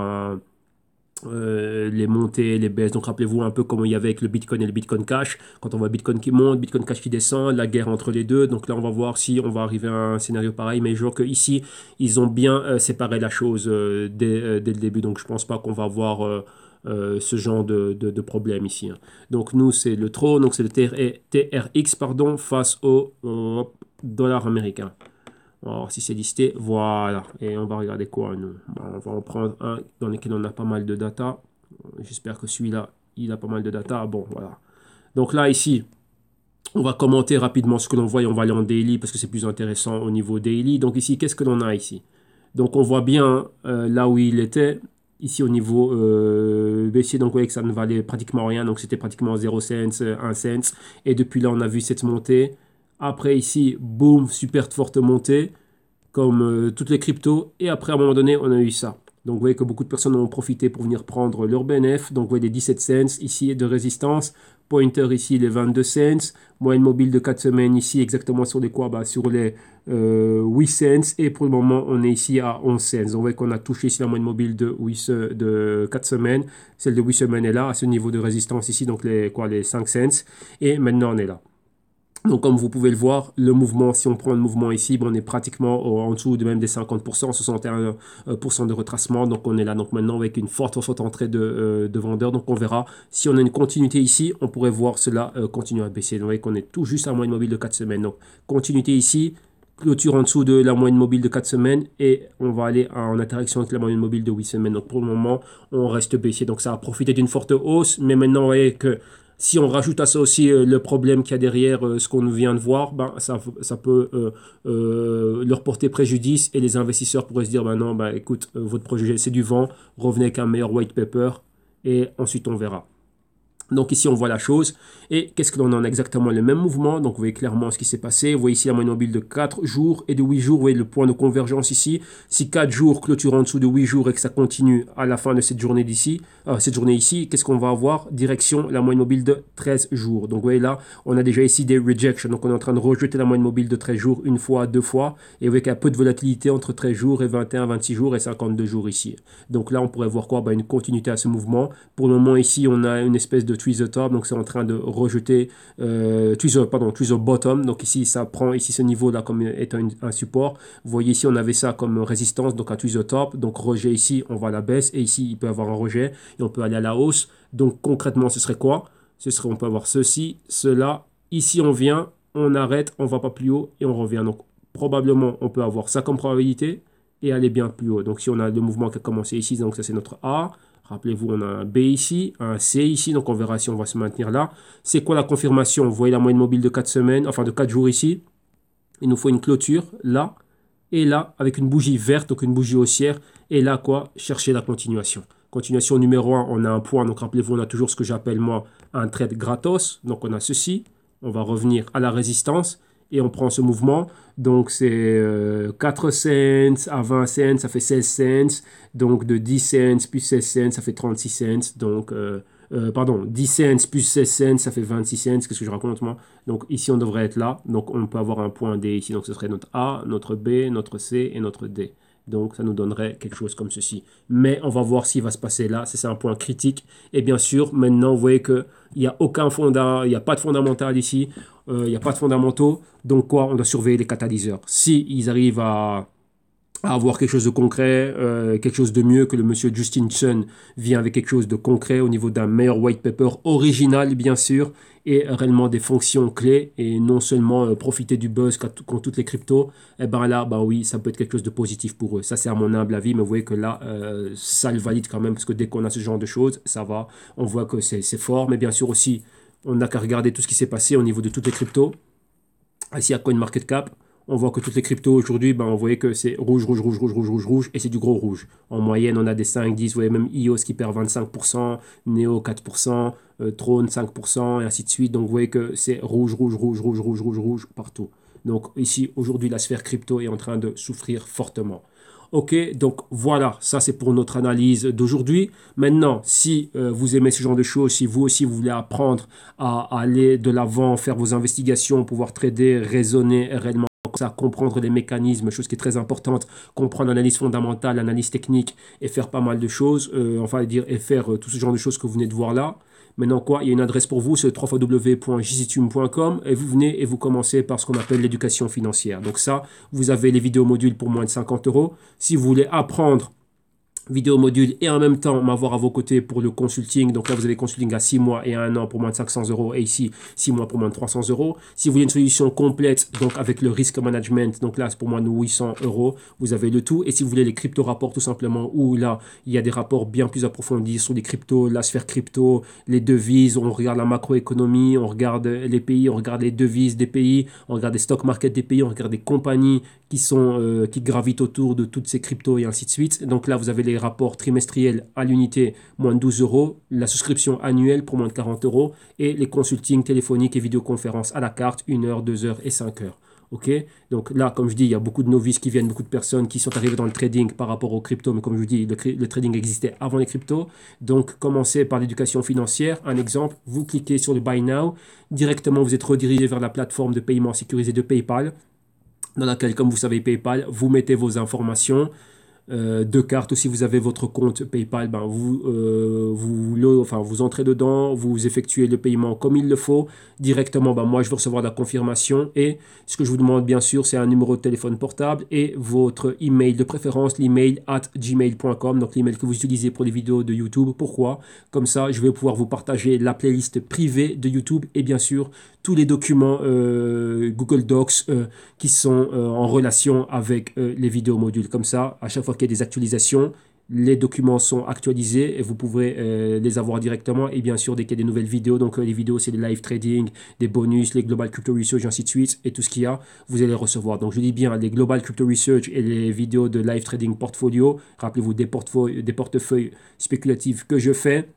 les montées, les baisses. Donc rappelez-vous un peu comme il y avait avec le Bitcoin et le Bitcoin Cash. Quand on voit Bitcoin qui monte, Bitcoin Cash qui descend, la guerre entre les deux. Donc là on va voir si on va arriver à un scénario pareil. Mais je vois qu'ici, ils ont bien séparé la chose dès le début. Donc je pense pas qu'on va avoir ce genre de problème ici. Hein. Donc nous, c'est le trône, donc c'est le TRX pardon, face au dollar américain. Alors si c'est listé, voilà. Et on va regarder quoi nous. On va en prendre un dans lequel on a pas mal de data. J'espère que celui-là, il a pas mal de data. Bon, voilà. Donc là, ici, on va commenter rapidement ce que l'on voit et on va aller en daily parce que c'est plus intéressant au niveau daily. Donc ici, qu'est-ce que l'on a ici? Donc on voit bien là où il était. Ici au niveau baissier, donc vous voyez que ça ne valait pratiquement rien, donc c'était pratiquement 0 cents, 1 cent. Et depuis là, on a vu cette montée. Après ici, boum, super forte montée, comme toutes les cryptos. Et après, à un moment donné, on a eu ça. Donc vous voyez que beaucoup de personnes ont profité pour venir prendre leur bénéfice. Donc vous voyez des 17 cents ici de résistance. Pointer ici les 22 cents. Moyenne mobile de 4 semaines ici exactement sur les quoi? Sur les 8 cents. Et pour le moment on est ici à 11 cents. Donc vous voyez qu'on a touché ici la moyenne mobile de 4 semaines. Celle de 8 semaines est là à ce niveau de résistance ici. Donc les 5 cents. Et maintenant on est là. Donc comme vous pouvez le voir, le mouvement, si on prend le mouvement ici, on est pratiquement en dessous de même des 50%, 61% de retracement. Donc on est là donc maintenant avec une forte entrée de vendeurs. Donc on verra si on a une continuité ici, on pourrait voir cela continuer à baisser. Donc vous voyez qu'on est tout juste à moyenne mobile de 4 semaines. Donc continuité ici, clôture en dessous de la moyenne mobile de 4 semaines et on va aller en interaction avec la moyenne mobile de 8 semaines. Donc pour le moment, on reste baissier. Donc ça a profité d'une forte hausse, mais maintenant vous voyez que si on rajoute à ça aussi le problème qu'il y a derrière ce qu'on vient de voir, ça peut leur porter préjudice et les investisseurs pourraient se dire non, écoute, votre projet c'est du vent, revenez avec un meilleur white paper et ensuite on verra. Donc ici, on voit la chose. Et qu'est-ce que l'on en a exactement le même mouvement? Donc vous voyez clairement ce qui s'est passé. Vous voyez ici la moyenne mobile de 4 jours et de 8 jours. Vous voyez le point de convergence ici. Si 4 jours clôturent en dessous de 8 jours et que ça continue à la fin de cette journée d'ici, cette journée ici, qu'est-ce qu'on va avoir? Direction la moyenne mobile de 13 jours. Donc vous voyez là, on a déjà ici des rejections. Donc on est en train de rejeter la moyenne mobile de 13 jours une fois, deux fois. Et vous voyez qu'il y a peu de volatilité entre 13 jours et 21, 26 jours et 52 jours ici. Donc là, on pourrait voir quoi? Une continuité à ce mouvement. Pour le moment ici, on a une espèce de tweezer top. Donc c'est en train de rejeter tweezer bottom. Donc ici, ça prend ici ce niveau-là comme étant un support. Vous voyez ici, on avait ça comme résistance, donc un tweezer top. Donc rejet ici, on va à la baisse. Et ici, il peut avoir un rejet et on peut aller à la hausse. Donc concrètement, ce serait quoi? Ce serait, on peut avoir ceci, cela. Ici, on vient, on arrête, on ne va pas plus haut et on revient. Donc probablement, on peut avoir ça comme probabilité et aller bien plus haut. Donc si on a le mouvement qui a commencé ici, donc ça c'est notre A. Rappelez-vous, on a un B ici, un C ici, donc on verra si on va se maintenir là. C'est quoi la confirmation? Vous voyez la moyenne mobile de 4 semaines, enfin de 4 jours ici. Il nous faut une clôture là et là avec une bougie verte, donc une bougie haussière. Et là quoi? Chercher la continuation. Continuation numéro 1, on a un point, donc rappelez-vous, on a toujours ce que j'appelle moi un trade gratos. Donc on a ceci, on va revenir à la résistance et on prend ce mouvement. Donc c'est 4 cents à 20 cents, ça fait 16 cents. Donc de 10 cents plus 16 cents, ça fait 36 cents. Donc, pardon, 10 cents plus 16 cents, ça fait 26 cents. Qu'est-ce que je raconte moi? Donc ici, on devrait être là. Donc on peut avoir un point D ici. Donc ce serait notre A, notre B, notre C et notre D. Donc ça nous donnerait quelque chose comme ceci. Mais on va voir ce qui va se passer là. C'est un point critique. Et bien sûr, maintenant, vous voyez qu'il n'y a aucun il n'y a pas de fondamental ici. Il n'y a pas de fondamentaux. Donc quoi? On doit surveiller les catalyseurs. Si ils arrivent à avoir quelque chose de concret, quelque chose de mieux que le monsieur Justin Sun vient avec quelque chose de concret au niveau d'un meilleur white paper original bien sûr et réellement des fonctions clés et non seulement profiter du buzz qu'ont toutes les cryptos, et ben là, ben oui, ça peut être quelque chose de positif pour eux. Ça c'est à mon humble avis, mais vous voyez que là, ça le valide quand même parce que dès qu'on a ce genre de choses, ça va, on voit que c'est fort, mais bien sûr aussi, on n'a qu'à regarder tout ce qui s'est passé au niveau de toutes les cryptos. Ici à CoinMarketCap, on voit que toutes les cryptos aujourd'hui, on voyait que c'est rouge, rouge, rouge, rouge, rouge, rouge, rouge, et c'est du gros rouge. En moyenne, on a des 5, 10, vous voyez même EOS qui perd 25%, Neo 4%, Tron 5%, et ainsi de suite. Donc vous voyez que c'est rouge, rouge, rouge, rouge, rouge, rouge, rouge partout. Donc ici, aujourd'hui, la sphère crypto est en train de souffrir fortement. Ok, donc voilà, ça c'est pour notre analyse d'aujourd'hui. Maintenant, si vous aimez ce genre de choses, si vous aussi vous voulez apprendre à aller de l'avant, faire vos investigations, pouvoir trader, raisonner réellement, ça, comprendre les mécanismes, chose qui est très importante, comprendre l'analyse fondamentale, l'analyse technique et faire pas mal de choses, enfin dire et faire tout ce genre de choses que vous venez de voir là. Maintenant quoi, il y a une adresse pour vous, c'est www.jztube.com et vous venez et vous commencez par ce qu'on appelle l'éducation financière. Donc ça, vous avez les vidéos modules pour moins de 50 €. Si vous voulez apprendre vidéo module et en même temps m'avoir à vos côtés pour le consulting. Donc là, vous avez consulting à 6 mois et à 1 an pour moins de 500 € et ici 6 mois pour moins de 300 €. Si vous voulez une solution complète, donc avec le risk management, donc là, c'est pour moins de 800 €, vous avez le tout. Et si vous voulez les crypto rapports tout simplement, où là, il y a des rapports bien plus approfondis sur les cryptos, la sphère crypto, les devises, on regarde la macroéconomie, on regarde les pays, on regarde les devises des pays, on regarde les stock market des pays, on regarde des compagnies qui gravitent autour de toutes ces cryptos et ainsi de suite. Donc là, vous avez les rapports trimestriels à l'unité, moins de 12 €, la souscription annuelle pour moins de 40 € et les consultings téléphoniques et vidéoconférences à la carte, 1 heure, 2 heures et 5 heures. Ok, donc là, comme je dis, il y a beaucoup de novices qui viennent, beaucoup de personnes qui sont arrivées dans le trading par rapport aux cryptos, mais comme je vous dis, le trading existait avant les cryptos. Donc, commencez par l'éducation financière. Un exemple, vous cliquez sur le Buy Now, directement vous êtes redirigé vers la plateforme de paiement sécurisée de PayPal, dans laquelle, comme vous savez, PayPal, vous mettez vos informations de carte. Si vous avez votre compte PayPal, vous entrez dedans, vous effectuez le paiement comme il le faut. Directement, moi, je vais recevoir la confirmation. Et ce que je vous demande, bien sûr, c'est un numéro de téléphone portable et votre email de préférence, l'email @gmail.com, donc l'email que vous utilisez pour les vidéos de YouTube. Pourquoi? Comme ça, je vais pouvoir vous partager la playlist privée de YouTube et bien sûr, tous les documents Google Docs qui sont en relation avec les vidéos modules. Comme ça, à chaque fois qu'il y a des actualisations, les documents sont actualisés et vous pourrez les avoir directement. Et bien sûr, dès qu'il y a des nouvelles vidéos, donc les vidéos, c'est les live trading, des bonus, les Global Crypto Research, ainsi de suite, et tout ce qu'il y a, vous allez les recevoir. Donc, je dis bien, les Global Crypto Research et les vidéos de live trading portfolio, rappelez-vous des portefeuilles spéculatifs que je fais.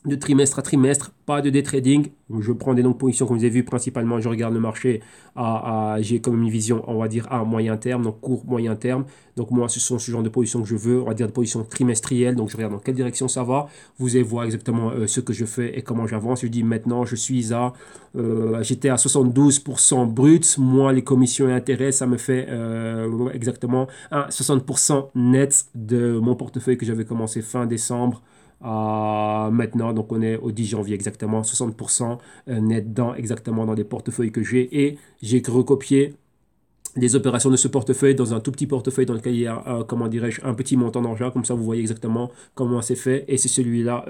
de trimestre à trimestre, pas de day trading. Je prends des longues positions, comme vous avez vu, principalement, je regarde le marché j'ai comme une vision, on va dire, à moyen terme, donc court, moyen terme. Donc moi, ce sont ce genre de positions que je veux, on va dire des positions trimestrielles. Donc je regarde dans quelle direction ça va. Vous allez voir exactement ce que je fais et comment j'avance. Je dis maintenant, j'étais à 72% brut. Moi, les commissions et intérêts, ça me fait exactement 60% net de mon portefeuille que j'avais commencé fin décembre maintenant, donc on est au 10 janvier exactement, 60% net exactement dans des portefeuilles que j'ai et j'ai recopié des opérations de ce portefeuille dans un tout petit portefeuille dans lequel il y a, comment dirais-je, un petit montant d'argent. Comme ça, vous voyez exactement comment c'est fait. Et c'est celui-là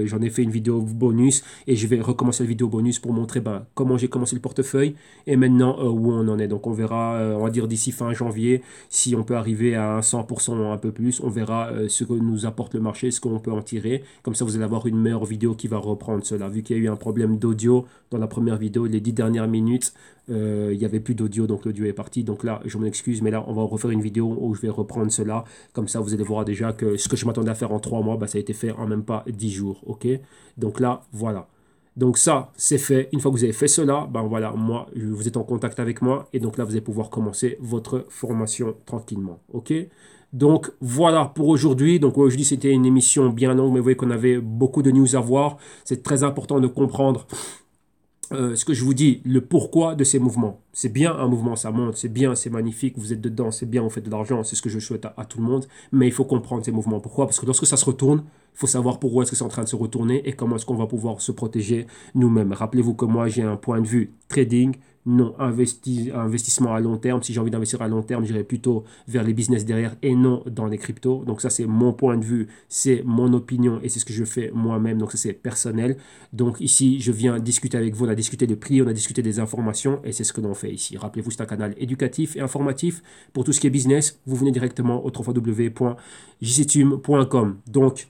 j'en ai fait une vidéo bonus et je vais recommencer la vidéo bonus pour montrer comment j'ai commencé le portefeuille et maintenant où on en est. Donc, on verra, on va dire d'ici fin janvier, si on peut arriver à 100% ou un peu plus. On verra ce que nous apporte le marché, ce qu'on peut en tirer. Comme ça, vous allez avoir une meilleure vidéo qui va reprendre cela. Vu qu'il y a eu un problème d'audio dans la première vidéo, les 10 dernières minutes, il n'y avait plus d'audio, donc l'audio est parti. Donc là, je m'en excuse, mais là, on va refaire une vidéo où je vais reprendre cela. Comme ça, vous allez voir déjà que ce que je m'attendais à faire en 3 mois, ça a été fait en même pas 10 jours. OK? Donc là, voilà. Donc ça, c'est fait. Une fois que vous avez fait cela, voilà, vous êtes en contact avec moi. Et donc là, vous allez pouvoir commencer votre formation tranquillement. OK? Donc voilà pour aujourd'hui. Donc aujourd'hui, c'était une émission bien longue, mais vous voyez qu'on avait beaucoup de news à voir. C'est très important de comprendre ce que je vous dis, le pourquoi de ces mouvements. C'est bien un mouvement, ça monte, c'est bien, c'est magnifique, vous êtes dedans, c'est bien, vous faites de l'argent, c'est ce que je souhaite à tout le monde, mais il faut comprendre ces mouvements. Pourquoi? Parce que lorsque ça se retourne, il faut savoir pourquoi est-ce que c'est en train de se retourner et comment est-ce qu'on va pouvoir se protéger nous-mêmes. Rappelez-vous que moi, j'ai un point de vue trading, non investissement à long terme. Si j'ai envie d'investir à long terme, j'irai plutôt vers les business derrière et non dans les cryptos. Donc ça, c'est mon point de vue, c'est mon opinion et c'est ce que je fais moi-même. Donc ça, c'est personnel. Donc ici, je viens discuter avec vous, on a discuté de prix, on a discuté des informations et c'est ce que l'on fait ici. Rappelez-vous, c'est un canal éducatif et informatif pour tout ce qui est business. Vous venez directement au www.jctum.com. Donc,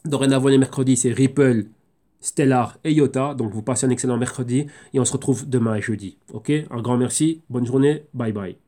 dorénavant les mercredis, c'est Ripple, Stellar et Iota. Donc, vous passez un excellent mercredi et on se retrouve demain et jeudi. OK? Un grand merci, bonne journée, bye bye.